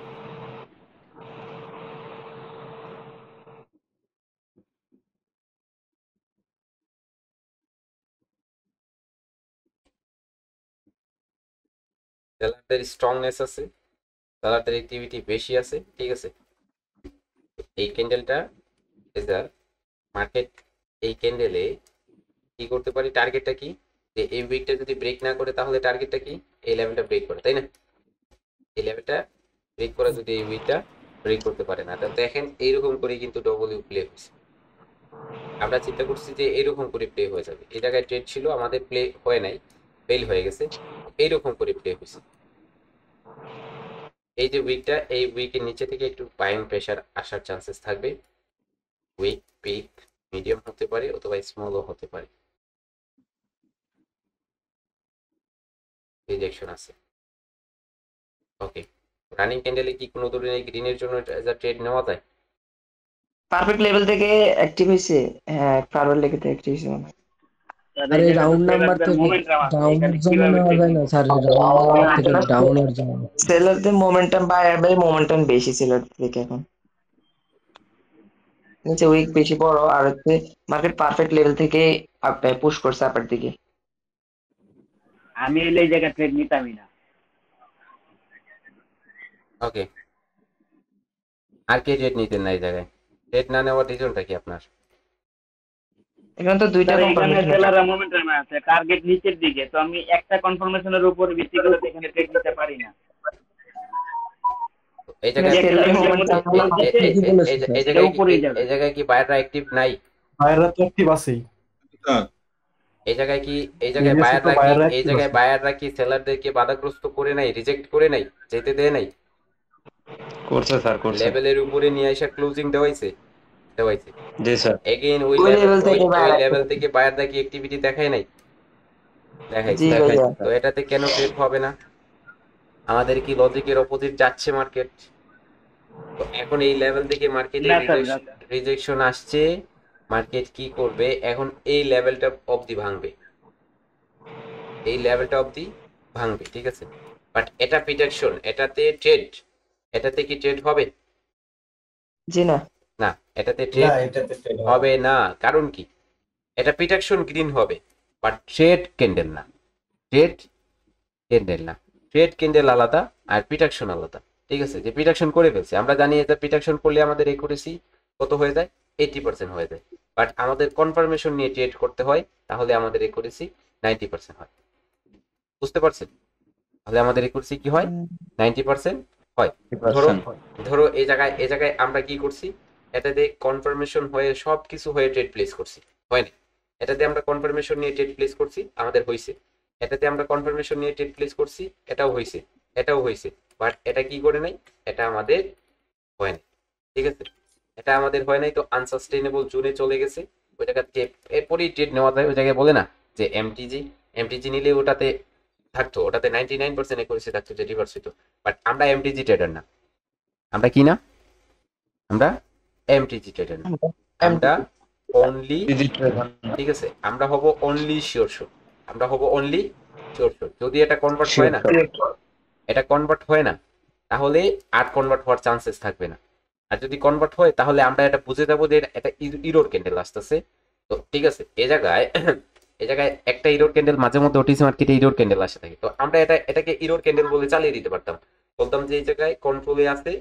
সেলারদের স্ট্রংনেস আছে, সেলারদের অ্যাক্টিভিটি বেশি আছে। ঠিক আছে, এই ক্যান্ডেলটা মার্কেট এই ক্যান্ডেলে কি করতে পারি, টার্গেটটা কি, যে এই উইকটা যদি ব্রেক না করে তাহলে টার্গেটটা কি, এই লেভেলটা ব্রেক করে, তাই না? এই লেভেলটা ব্রেক করা যদি এই উইকটা ব্রেক করতে পারে না, তাহলে দেখেন এইরকম করে কিন্তু ডব্লিউ প্লে হয়েছে। আমরা চিন্তা করছি যে এইরকম করে প্লে হয়ে যাবে, এই জায়গায় ট্রেড ছিল আমাদের, প্লে হয় নাই, ফেল হয়ে গেছে, এইরকম করে প্লে হয়েছে। এই যে উইকটা, এই উইকের নিচে থেকে একটু বাইং প্রেশার আসার চান্সেস থাকবে। উইক পিক মিডিয়াম হতে পারে অথবা স্মলও হতে পারে, রিজেকশন আছে। ওকে, রানিং ক্যান্ডেলে কি কোনো ধরনের গ্রিনের জন্য ট্রেড নেওয়া যায়? পারফেক্ট লেভেল থেকে অ্যাক্টিভ হয়েছে, হ্যাঁ ফারওয়ার্ড লেগে অ্যাক্টিভ হয়েছে মনে হয়। আর এই রাউন্ড নাম্বার থেকে ডাউনের জন্য নেওয়া যায় না স্যার, রাউন্ড নাম্বার থেকে ডাউনের জন্য সেলারদের মোমেন্টাম মোমেন্টাম বেশি সেলার থেকে এখন নিচে উইক বেশি বড়, আর হচ্ছে মার্কেট পারফেক্ট লেভেল থেকে পুশ করছে আপার দিকে। আমি এই জায়গায় ট্রেড নিতামই না। ওকে, আর কে ট্রেড নিতেন না এই জায়গায়? ট্রেড না নেওয়ার রিজনটা কি আপনার? এখানে তো দুইটা এখানে সেলাররা মোমেন্টামে আছে, টার্গেট নিচের দিকে, তো আমি একটা কনফার্মেশনের উপর ভিত্তি করে এখানে ট্রেড নিতে পারি না। এই জায়গায় কি বায়াররা অ্যাক্টিভ নাই? বায়াররা তো অ্যাক্টিভ আছেই। এই জায়গায় বায়াররা কি সেলারদেরকে বাধাগ্রস্ত করে নাই, রিজেক্ট করে নাই, যেতে দেয় নাই? করছে স্যার, করছে। লেভেলের উপরে নিয়ে এসে ক্লোজিং দেওয়াইছে। দেখাইছে জি স্যার। এগেইন ওই ওই লেভেল লেভেল থেকে ওই বাইরে লেভেল থেকে বায়াররা কি অ্যাক্টিভিটি দেখায় নাই? দেখাইছে। জি ভাইয়া তো এটাতে কেন ট্রেড হবে না? আমাদের কি লজিকের অপোজিট যাচ্ছে মার্কেট? তো এখন এই লেভেল থেকে মার্কেটে না স্যার, না স্যার। রিজেকশন আসছে, মার্কেট কি করবে এখন? এই লেভেলটা অবধি ভাঙবে, এই লেভেলটা অবধি ভাঙবে, ঠিক আছে। বাট এটা প্রিডিকশন, এটাতে ট্রেড, এটাতে কি ট্রেড হবে? জি না না, এটাতে ট্রেড হবে না। কারণ কি? এটা প্রিডিকশন গ্রিন হবে, বাট ট্রেড ক্যান্ডেল না, ট্রেড ক্যান্ডেল না। ট্রেড ক্যান্ডেল আলাদা আর প্রিডিকশন আলাদা, ঠিক আছে। যে প্রিডিকশন করে ফেলছে, আমরা জানি এটা প্রিডিকশন করলে আমাদের একুরেসি কত হয়ে যায়? 80% হয়ে যায়। বাট আমাদের কনফার্মেশন নিয়ে ট্রেড করতে হয়, তাহলে আমাদের একুরেসি 90% হয়। বুঝতে পারছেন? তাহলে আমাদের একুরেসি কি হয়? 90% হয়। ধরো এই জায়গায় আমরা কি করছি? এটাতে কনফার্মেশন হয়ে সবকিছু হয়ে ট্রেড প্লেস করছি, হয় না? এটাতে আমরা কনফার্মেশন নিয়ে ট্রেড প্লেস করছি, আমাদের হয়েছে। এটাতে আমরা কনফার্মেশন নিয়ে ট্রেড প্লেস করছি, এটাও হয়েছে, এটাও হয়েছে। বাট এটা কি করে নাই? এটা আমাদের হয় না, ঠিক আছে। এটা আমাদের হয় নাই, তো আনসাস্টেইনেবল জোনে চলে গেছে। ওই জায়গাতে এরপরেই ট্রেড নেওয়া যায়। ওই জায়গায় বলে না যে এমটিজি নিলে ওটাতে থাকতো, ওটাতে 99% একুরেসি থাকতো, যে রিভার্স হইতো। বাট আমরা এমটিজি ট্রেডার না। আমরা কি না? আমরা এমটিজি ট্রেডার না, আমরা অনলি, ঠিক আছে, আমরা হব অনলি শিওর শট, আমরা হব অনলি শিওর শট। যদি এটা কনভার্ট হয় না, এটা কনভার্ট হয় না, তাহলে আর কনভার্ট হওয়ার চান্সেস থাকবে না। আর যদি কনভার্ট হয়, তাহলে আমরা এটা বুঝে যাবো যে এটা ইরোর ক্যান্ডেল আসতেছে। তো ঠিক আছে, এই জায়গায় একটা ইরোর ক্যান্ডেল মাঝে মধ্যে ওটিসি মার্কেটে ইরোর ক্যান্ডেল আসে থাকে। তো আমরা এটাকে ইরোর ক্যান্ডেল বলে চালিয়ে দিতে পারতাম, বলতাম যে এই জায়গায় কন্ট্রোলে আছে,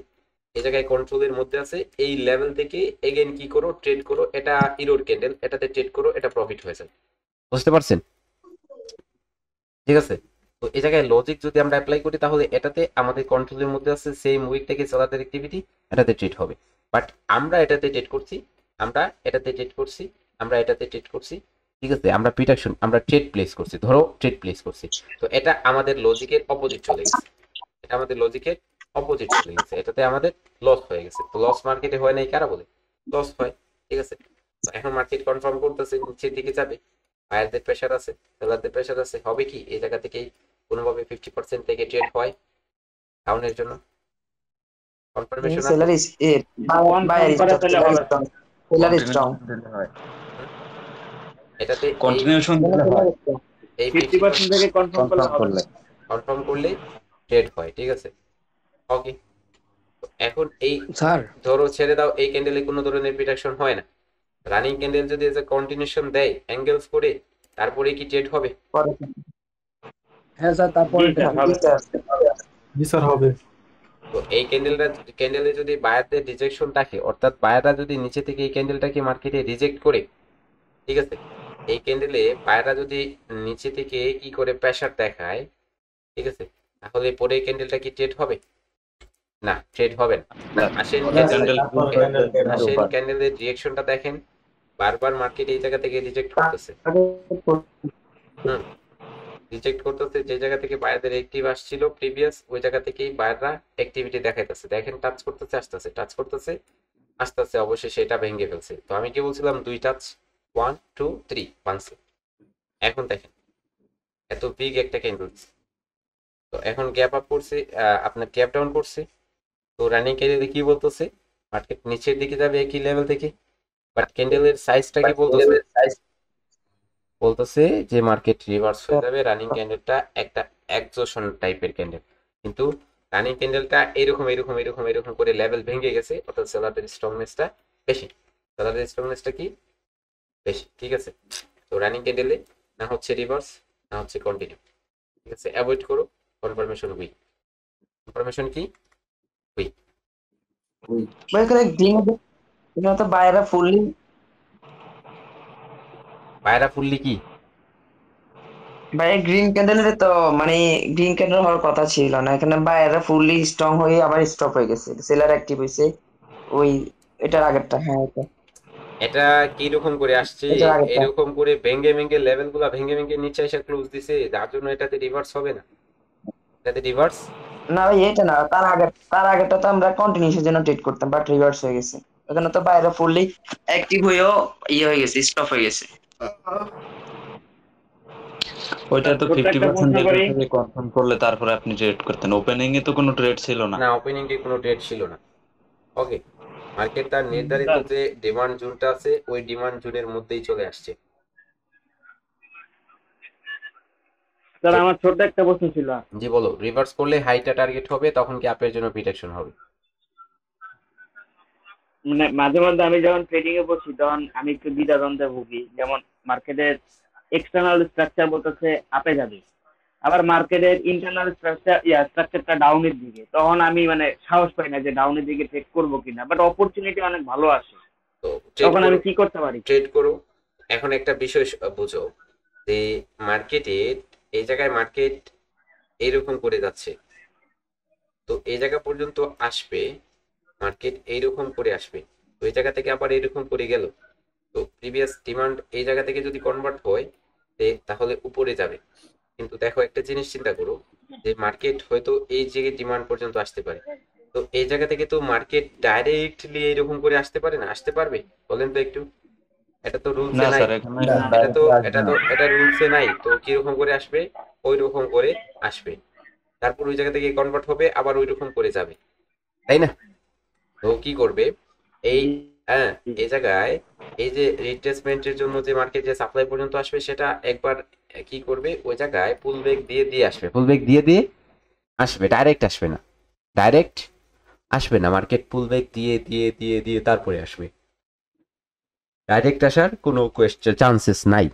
এই জায়গায় কন্ট্রোলের মধ্যে আছে, এই লেভেল থেকে এগেইন কি করো? ট্রেড করো, এটা ইরোর ক্যান্ডেল, এটাতে ট্রেড করো, এটা প্রফিট হয়ে যায়। বুঝতে পারছেন? ঠিক আছে। তো এই জায়গায় লজিক যদি আমরা অ্যাপ্লাই করি, তাহলে এটাতে আমাদের কন্ট্রোলের মধ্যে আছে, সেম উইক থেকে সেলারদের অ্যাক্টিভিটি, এটাতে ট্রেড হবে। বাট আমরা এটাতে ট্রেড করছি, আমরা এটাতে ট্রেড করছি, আমরা এটাতে ট্রেড করছি, ঠিক আছে। আমরা প্রিডিকশন, আমরা ট্রেড প্লেস করছি, ধরো ট্রেড প্লেস করছি। তো এটা আমাদের লজিকের অপোজিট চলে গেছে, এটা আমাদের লজিকের অপোজিট চলে গেছে, এটাতে আমাদের লস হয়ে গেছে। তো লস মার্কেটে হয় নাই, কারা বলে? লস হয়, ঠিক আছে। তো এখন মার্কেট কনফার্ম করতেছে নিচের দিকে যাবে, বায়ারদের প্রেশার আছে, সেলারদের প্রেশার আছে। হবে কি? এই জায়গা থেকেই কোনোভাবে 50% থেকে ট্রেড হয় ডাউনের জন্য। কনফার্মেশন আছে, seller is buyer is seller is strong. এটাতে কন্টিনিউশন দিলে হয়, এই 50% থেকে কনফার্ম করলে কনফার্ম করলে ট্রেড হয়, ঠিক আছে। ওকে, এখন এই স্যার ধরো ছেড়ে দাও, এই ক্যান্ডেলে কোনো ধরনের প্রিডিকশন হয় না। রানিং ক্যান্ডেল যদি এজ এ কন্টিনিউশন দেয় অ্যাঙ্গেলস করে, তারপরে কি ট্রেড হবে? হ্যাঁ স্যার, তারপরে জি স্যার হবে। তো এই ক্যান্ডেলে যদি বায়ারদের রিজেকশন থাকে, অর্থাৎ বায়াররা যদি নিচে থেকে এই ক্যান্ডেলটাকে মার্কেটে রিজেক্ট করে, ঠিক আছে, এই ক্যান্ডেলে বায়াররা যদি নিচে থেকে কি করে প্রেসার দেখায়, ঠিক আছে, তাহলে পরে এই ক্যান্ডেলটা কি ট্রেড হবে? না, ট্রেড হবে না। আসেন ক্যান্ডেলের রিঅ্যাকশনটা দেখেন, বারবার মার্কেট এই জায়গা থেকে রিজেক্ট করতেছে, রিজেক্ট করতেছে। যে জায়গা থেকে বায়ারদের অ্যাক্টিভ আসছিল প্রিভিয়াস, ওই জায়গা থেকেই বায়াররা অ্যাক্টিভিটি দেখাইতেছে। দেখেন, টাচ করতেছে, আসতেছে, টাচ করতেছে, আসতেছে, অবশ্যই সেটা ভেঙে ফেলছে। তো আমি কি বলছিলাম? 2 টাচ, 1 2 3 ভাঙছে। এখন দেখেন এত বিগ একটা ক্যান্ডেল, তো এখন গ্যাপ আপ করছে, আপনার গ্যাপ ডাউন করছে। তো রানিং ক্যান্ডেলে কি বলতেছে? মার্কেট নিচের দিকে যাবে একই লেভেল থেকে, বাট ক্যান্ডেলের সাইজটা কি বলতেছে? বলতেছে যে মার্কেট রিভার্স হয়ে যাবে। রানিং ক্যান্ডেলটা একটা এক্সজশন টাইপের ক্যান্ডেল, কিন্তু রানিং ক্যান্ডেলটা এরকম এরকম এরকম এরকম করে লেভেল ভেঙে গেছে, অর্থাৎ সেলারদের স্ট্রংনেসটা বেশি, সেলারদের স্ট্রংনেসটা কি বেশি, ঠিক আছে। তো রানিং ক্যান্ডেলে না হচ্ছে রিভার্স, না হচ্ছে কন্টিনিউ, ঠিক আছে। অ্যাভয়েড করো কনফার্মেশন উইক। কনফার্মেশন কি? উইক। এখানে গ্রিন তো বায়াররা ফুললি কি বাইরে গ্রিন ক্যান্ডেলের তো মানে গ্রিন ক্যান্ডেল হওয়ার কথা ছিল না, এখানে বায়াররা ফুললি স্ট্রং হয়ে আবার স্টপ হয়ে গেছে, সেলার অ্যাক্টিভ হয়েছে। ওই এটার আগেরটা, হ্যাঁ এটা কি রকম করে আসছে? এটার আগেরটা এরকম করে ভেঙে ভেঙে লেভেলগুলো ভেঙে ভেঙে নিচে এসে ক্লোজ দিছে, যার জন্য এটাতে রিভার্স হবে না। এটাতে রিভার্স না ভাই, এটা না, তার আগেরটা তো আমরা কন্টিনিউশনের জন্য ট্রেড করতাম, বাট রিভার্স হয়ে গেছে। এখানে তো বাইরে ফুললি অ্যাক্টিভ হয়েও ইয়ে হয়ে গেছে, স্টপ হয়ে গেছে। ওইটা তো ছোট্ট 50% একটা প্রশ্ন করি। লেভেল থেকে কনফার্ম করলে তারপরে আপনি ট্রেড করতেন, ওপেনিং এ তো কোনো ট্রেড ছিল না। না, ওপেনিং ডে কোনো ডেট ছিল না। ওকে, মার্কেট তার নির্ধারিত যে ডিমান্ড জোনটা আছে ওই ডিমান্ড জোনের মধ্যেই চলে আসছে। স্যার আমার ছোট্ট একটা প্রশ্ন ছিল। জি বলো। রিভার্স করলে হাইটা টার্গেট হবে, তখন কি আপের জন্য প্রিটেকশন হবে? মানে মাঝে মধ্যে আমি যখন ট্রেডিং এ বসি তখন আমি একটু দ্বিধাদ্বন্দ্বে ভুগি, যেমন মার্কেটের এক্সটার্নাল স্ট্রাকচার বলতেছে আপে যাবে, আবার মার্কেটের ইন্টারনাল স্ট্রাকচারটা ডাউনের দিকে, তখন আমি মানে সাহস পাই না যে ডাউনের দিকে ট্রেড করবো কিনা, বাট অপরচুনিটি অনেক ভালো আসে, তো তখন আমি কি করতে পারি? ট্রেড করো। এখন একটা বিষয় বুঝো যে মার্কেটে এই জায়গায় মার্কেট এইরকম করে যাচ্ছে, তো এই জায়গা পর্যন্ত আসবে, মার্কেট এইরকম করে আসবে, তো এই জায়গা থেকে আবার এইরকম করে গেল, তো প্রিভিয়াস ডিমান্ড এই জায়গা থেকে যদি কনভার্ট হয় তাহলে উপরে যাবে। কিন্তু দেখো একটা জিনিস চিন্তা করো যে মার্কেট হয়তো এই জায়গায় ডিমান্ড পর্যন্ত আসতে পারে, তো এই জায়গা থেকে তো মার্কেট ডাইরেক্টলি এইরকম করে আসতে পারে না, আসতে পারবে? বলেন তো একটু। এটা তো রুলসে না নাই, স্যার, এখানে এটা রুলসে নাই, তো কিরকম করে আসবে? ওই রকম করে আসবে, তারপর ওই জায়গা থেকে কনভার্ট হবে, আবার ওই রকম করে যাবে, তাই না? তো কি করবে এই, হ্যাঁ, এই জায়গায় এই যে রিট্রেসমেন্টের জন্য যে মার্কেট যে সাপ্লাই পর্যন্ত আসবে সেটা একবার কি করবে, ওই জায়গায় পুল ব্যাক দিয়ে দিয়ে আসবে, পুল ব্যাক দিয়ে দিয়ে আসবে, ডাইরেক্ট আসবে না, ডাইরেক্ট আসবে না, মার্কেট পুল ব্যাক দিয়ে দিয়ে দিয়ে দিয়ে তারপরে আসবে, ডাইরেক্ট আসার কোনো চান্সেস নাই।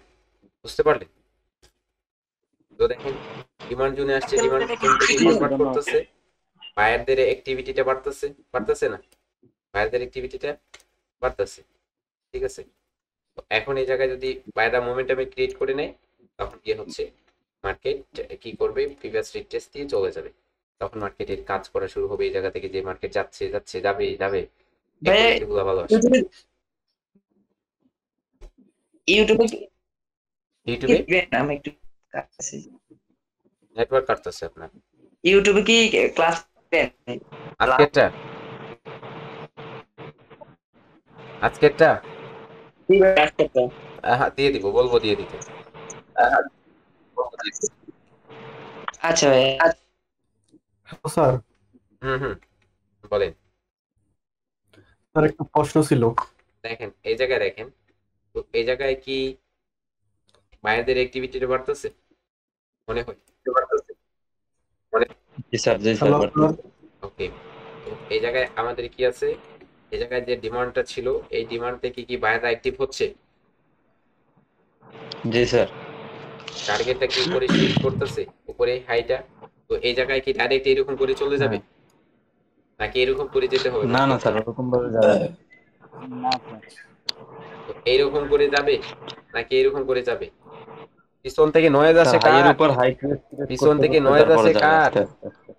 বুঝতে পারলে? তো দেখেন ডিমান্ড জোনে আসছে, ডিমান্ড জোন থেকে কনভার্ট করতেছে, বায়ারদের অ্যাক্টিভিটিটা বাড়তেছে, বাড়তেছে না? বায়ারদের অ্যাক্টিভিটিটা বাড়তেছে, ঠিক আছে? তো এখন এই জায়গায় যদি বায়াররা মোমেন্টামে ক্রিয়েট করে নেয়, তখন কি হচ্ছে, মার্কেট কি করবে, প্রিভিয়াস রিটেস্ট দিয়ে চলে যাবে, তখন মার্কেটের কাজ করা শুরু হবে এই জায়গা থেকে, যে মার্কেট যাচ্ছে যাচ্ছে যাবে যাবে, এগুলো ভালো আসে। ইউটিউবে ইউটিউবে আমি একটু কাছে নেটওয়ার্ক কাটতেছে আপনার। ইউটিউবে কি ক্লাস আজকেরটা আজকেরটা হ্যাঁ দিয়ে দিব, বলবো দিয়ে দিতে। আচ্ছা ভাই। স্যার হুম বলেন। স্যার একটা প্রশ্ন ছিল। দেখেন এই জায়গায় দেখেন, তো এই জায়গায় কি বায়ারদের অ্যাক্টিভিটিটা বাড়তেছে মনে হয়? জি স্যার, জি স্যার। ওকে, তো এই জায়গায় আমাদের কি আছে, এই জায়গায় যে ডিমান্ডটা ছিল এই ডিমান্ড থেকে কি বায়াররা অ্যাক্টিভ হচ্ছে? জি স্যার। টার্গেটটা কি করে শিফট করতেছে উপরে হাইটা, তো এই জায়গায় কি ডাইরেক্ট এরকম করে চলে যাবে নাকি এরকম করে যেতে হবে? না না স্যার, ওরকম ভাবে যাবে না। তো এইরকম করে যাবে নাকি এরকম করে যাবে? পিছন থেকে নয়েজ আসে হাইয়ের কার? উপর হাই ক্রেস্ট পিছন থেকে নয়েজ আসে কার?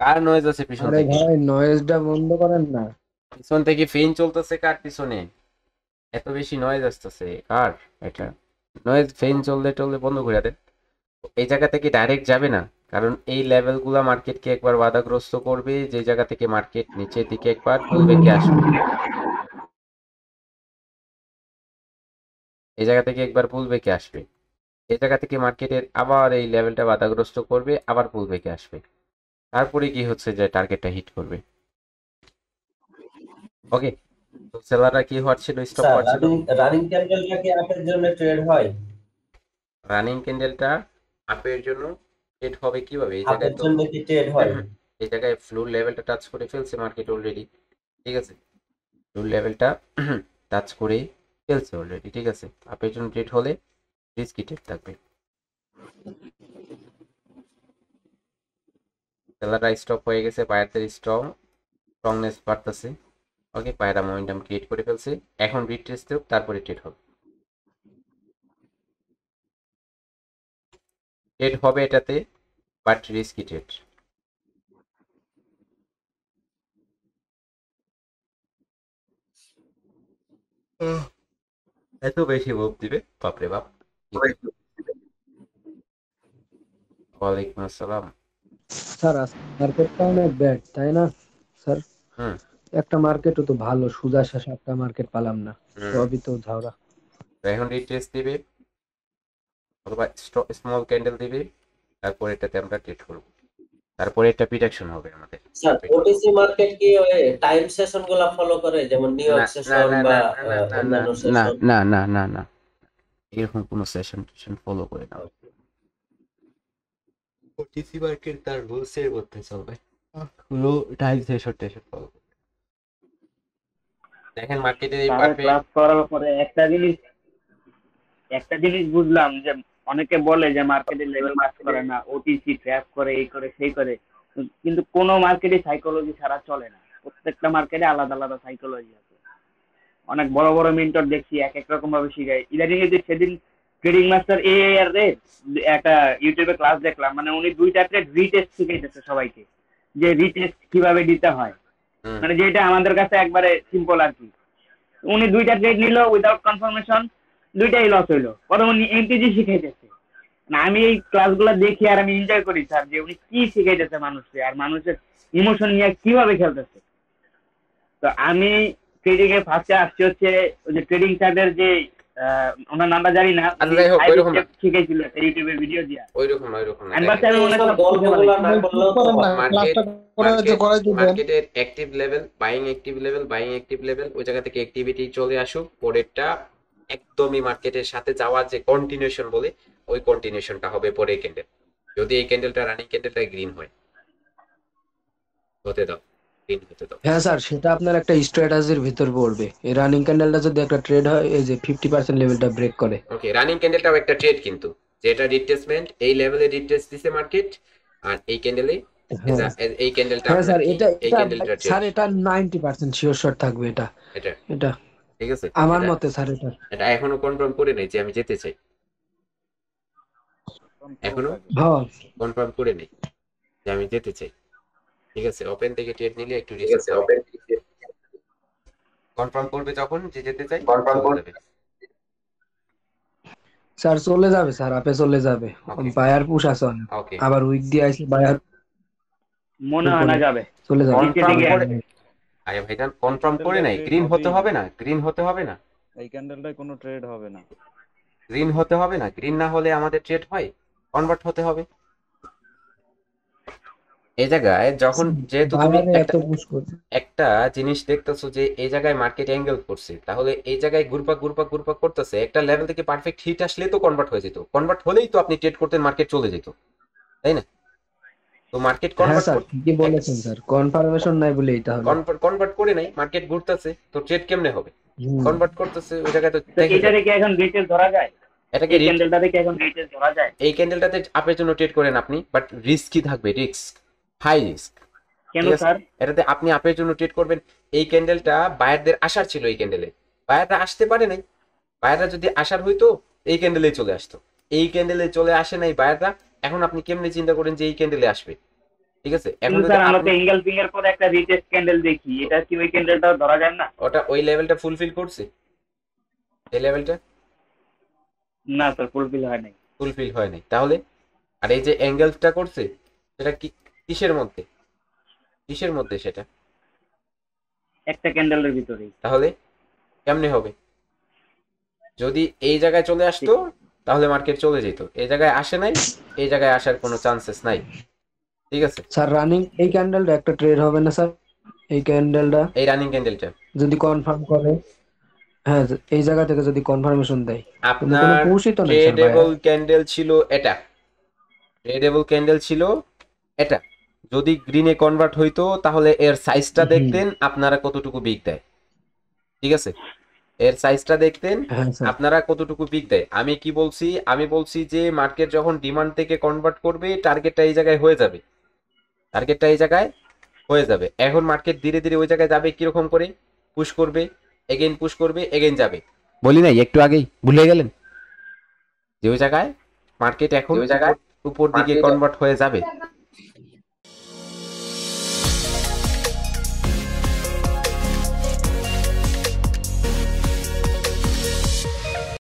কার নয়েজ আছে পিছন আরে থেকে? ভাই নয়েজটা বন্ধ করেন না। পিছন থেকে ফ্যান চলতেছে কার পিছনে? এত বেশি নয়েজ আসতেছে কার? এটা নয়েজ ফ্যান চললে টললে বন্ধ করে দেন। এই জায়গা থেকে ডাইরেক্ট যাবে না, কারণ এই লেভেলগুলো মার্কেটকে একবার বাধাগ্রস্ত করবে, যে জায়গা থেকে মার্কেট নিচের দিকে একবার পুলব্যাকে আসবে, এই জায়গা থেকে একবার পুলব্যাকে আসবে, এই জায়গা থেকে মার্কেটের আবার এই লেভেলটা বাধাগ্রস্ত করবে, আবার পুলব্যাকে আসবে, তারপরে কি হচ্ছে যে টার্গেটটা হিট করবে। ওকে, তো সেলাররা কি হচ্ছিল, স্টপ হচ্ছিল। রানিং ক্যান্ডেলটা কি আপের জন্য ট্রেড হয়? রানিং ক্যান্ডেলটা আপের জন্য ট্রেড হবে কিভাবে? এই আপের জায়গায় তো জন্য কি ট্রেড হয়? এই জায়গায় ফ্লোর লেভেলটা টাচ করে ফেলছে মার্কেট অলরেডি, ঠিক আছে? ফ্লোর লেভেলটা টাচ করে ফেলছে অলরেডি, ঠিক আছে? আপের জন্য ট্রেড হলে রিস্কি ট্রেড থাকবে। সেলাররা স্টপ হয়ে গেছে, বায়ারদের স্ট্রংনেস বাড়তেছে। ওকে, বায়াররা মোমেন্টাম ক্রিয়েট করে ফেলছে, এখন রিট্রেস দেব, তারপরে ট্রেড হবে। ট্রেড হবে এটাতে, বাট রিস্কি ট্রেড। এত বেশি মুভ দিবে, বাপরে বাপ। ওয়ালাইকুম আসসালাম। স্যার মার্কেটটা অনেক ব্যাড তাই না স্যার? একটা মার্কেটও তো ভালো, সোজা সাপটা একটা মার্কেট পেলাম না, সবই তো ঝাউরা। এখন রিট্রেস দিবে অথবা স্মল ক্যান্ডেল দিবে, তারপর এটাতে আমরা ট্রেড করব, তারপরে এটা প্রিডিকশন হবে আমাদের। স্যার ওটিসি মার্কেট কি ওই টাইম সেশন গুলা ফলো করে, যেমন নিউ ইয়র্ক সেশন বা অন্যান্য না সেশন? না না না না, এরকম কোনো সেশন ফলো করে না। ওটিসি মার্কেট তার রুলস এর মধ্যে চলবে, কোনো টাইম সেশন ফলো। দেখেন মার্কেটে এই পারফেক্ট ক্লাস করার পরে একটা জিনিস বুঝলাম যে অনেকে বলে যে মার্কেটের লেভেল কাজ করে না, ওটিসি ট্র্যাপ করে, এই করে সেই করে, কিন্তু কোনো মার্কেটে সাইকোলজি ছাড়া চলে না। প্রত্যেকটা মার্কেটে আলাদা আলাদা সাইকোলজি আছে। অনেক বড় বড় মেন্টর দেখছি এক এক রকম ভাবে শিখায়। ইদানিং যে সেদিন ট্রেডিং মাস্টার এআর রে একটা ইউটিউবে ক্লাস দেখলাম, মানে উনি 2টা ট্রেড রিটেস্ট শিখাইতেছে সবাইকে, যে রিটেস্ট কিভাবে দিতে হয়, মানে যেটা আমাদের কাছে একবারে সিম্পল আর কি। উনি 2টা ট্রেড নিল উইদাউট কনফার্মেশন, 2টাই লস হইলো, পরে উনি এমটিজি শিখাইতেছে। না আমি এই ক্লাসগুলো দেখি আর আমি এনজয় করি স্যার, যে উনি কি শিখাইতেছে মানুষকে আর মানুষের ইমোশন নিয়ে কিভাবে খেলতেছে। তো আমি ট্রেডিং এ ফার্স্টে আসছি হচ্ছে ওই যে ট্রেডিং চার্টের যে ওনার নামটা জানি না, শিখাইছিল ইউটিউবে ভিডিও দিয়া ওইরকম না। মার্কেটের active level, buying active level, ওই জায়গা থেকে অ্যাক্টিভিটি চলে আসুক, পরেরটা একদমই মার্কেটের সাথে যাওয়ার যে কন্টিনিউশন বলে, ওই কন্টিনিউশনটা হবে পরের ক্যান্ডেল। যদি এই ক্যান্ডেলটা রানিং ক্যান্ডেলটা গ্রিন হয়, হতে দাও, গ্রিন হতে দাও। হ্যাঁ স্যার, সেটা আপনার একটা স্ট্র্যাটেজির ভিতর পড়বে। এই রানিং ক্যান্ডেলটা যদি একটা ট্রেড হয়, এই যে 50% লেভেলটা ব্রেক করে। ওকে, রানিং ক্যান্ডেলটাও একটা ট্রেড, কিন্তু যেটা রিট্রেসমেন্ট, এই লেভেলে রিট্রেস দিছে মার্কেট, আর এই ক্যান্ডেলে এই ক্যান্ডেলটা। হ্যাঁ স্যার, এই ক্যান্ডেলটা স্যার এটা 90% শিওর শট থাকবে এটা। ঠিক আছে আমার মতে স্যার এটা এখনো কনফার্ম করে নেই যে আমি যেতে চাই, এখনো কনফার্ম করে নেই যে আমি যেতে চাই। ঠিক আছে, ওপেন থেকে ট্রেড নিলে একটু রিস্ক, কনফার্ম করবে যখন যে যেতে চাই, কনফার্ম করবে স্যার, চলে যাবে স্যার, আপে চলে যাবে। বায়ার পুশ আছে আবার উইক দিয়ে আইছে, বায়ার মনে হয় না যাবে, চলে যাবে। আরে ভাইজান কনফার্ম করে নাই, গ্রিন হতে হবে না, গ্রিন হতে হবে না, এই ক্যান্ডেলটায় কোনো ট্রেড হবে না, গ্রিন হতে হবে না। গ্রিন না হলে আমাদের ট্রেড হয়, কনভার্ট হতে হবে। এই জায়গায় যখন যেহেতু তুমি একটা জিনিস দেখতেছো যে এই জায়গায় মার্কেট অ্যাঙ্গেল করছে, তাহলে এই জায়গায় ঘুরপাক করতেছে, একটা লেভেল থেকে পারফেক্ট হিট আসলে তো কনভার্ট হয়ে যেত, কনভার্ট হলেই তো আপনি ট্রেড করতেন, মার্কেট চলে যেত, তাই না? তো মার্কেট কনফার্মেশন নাই বলে এটা হলো, কনভার্ট করে নাই, মার্কেট ঘুরতেছে, তো ট্রেড কেমনে হবে? কনভার্ট করতেছে ওই জায়গায়। তো এটা কি এখন রিটেল ধরা যায়? এটাকে ক্যান্ডেলটাতে কি এখন রিটেল ধরা যায়? এই ক্যান্ডেলটাতে আপের জন্য ট্রেড করেন আপনি, বাট রিস্কই থাকবে, হাই রিস্ক। কেন স্যার? এটাতে আপনি আপের জন্য ট্রেড করবেন। এই ক্যান্ডেলটা বায়ারদের আসার ছিল, এই ক্যান্ডেলে বায়াররা আসতে পারে নাই। বায়াররা যদি আসার হইতো এই ক্যান্ডেলে চলে আসতো, এই ক্যান্ডেলে চলে আসে নাই বায়াররা। এখন আপনি কেমনে চিন্তা করেন যে এই ক্যান্ডেলে আসবে? ঠিক আছে, এখন স্যার আমরা তো এঙ্গেল ফিঙ্গার পরে একটা রিটেস্ট ক্যান্ডেল দেখি, এটা কি ওই ক্যান্ডেলটা ধরা যায় না? ওটা ওই লেভেলটা ফুলফিল করছে, এই লেভেলটা না স্যার, ফুলফিল হয় নাই। তাহলে আর এই যে অ্যাঙ্গেলটা করছে, সেটা কি কিসের মধ্যে সেটা একটা ক্যান্ডেলের ভিতরেই। তাহলে কেমনে হবে? যদি এই জায়গায় চলে আসতো তাহলে মার্কেট চলে যেত, এই জায়গায় আসে নাই, এই জায়গায় আসার কোনো চান্সেস নাই। ঠিক আছে স্যার, রানিং এই ক্যান্ডেলটা একটা ট্রেড হবে না স্যার? এই ক্যান্ডেলটা, এই রানিং ক্যান্ডেলটা যদি কনফার্ম করে, হ্যাঁ এই জায়গা থেকে যদি কনফার্মেশন দেয়, আপনার ট্রেডেবল ক্যান্ডেল ছিল এটা, ট্রেডেবল ক্যান্ডেল ছিল এটা, যদি গ্রিনে কনভার্ট হইতো তাহলে এর সাইজটা দেখতেন আপনারা কতটুকু বিগ দেয়। ঠিক আছে, এর সাইজটা দেখতেন আপনারা কতটুকু বিগ দেয়। আমি কি বলছি? আমি বলছি যে মার্কেট যখন ডিমান্ড থেকে কনভার্ট করবে, টার্গেটটা এই জায়গায় হয়ে যাবে, এখন মার্কেট ধীরে ধীরে ওই জায়গায় যাবে, কিরকম করে পুশ করবে, এগেইন পুশ করবে, এগেইন যাবে। বলি নাই একটু আগেই, ভুলে গেলেন যে ওই জায়গায় মার্কেট এখন উপর দিকে কনভার্ট হয়ে যাবে।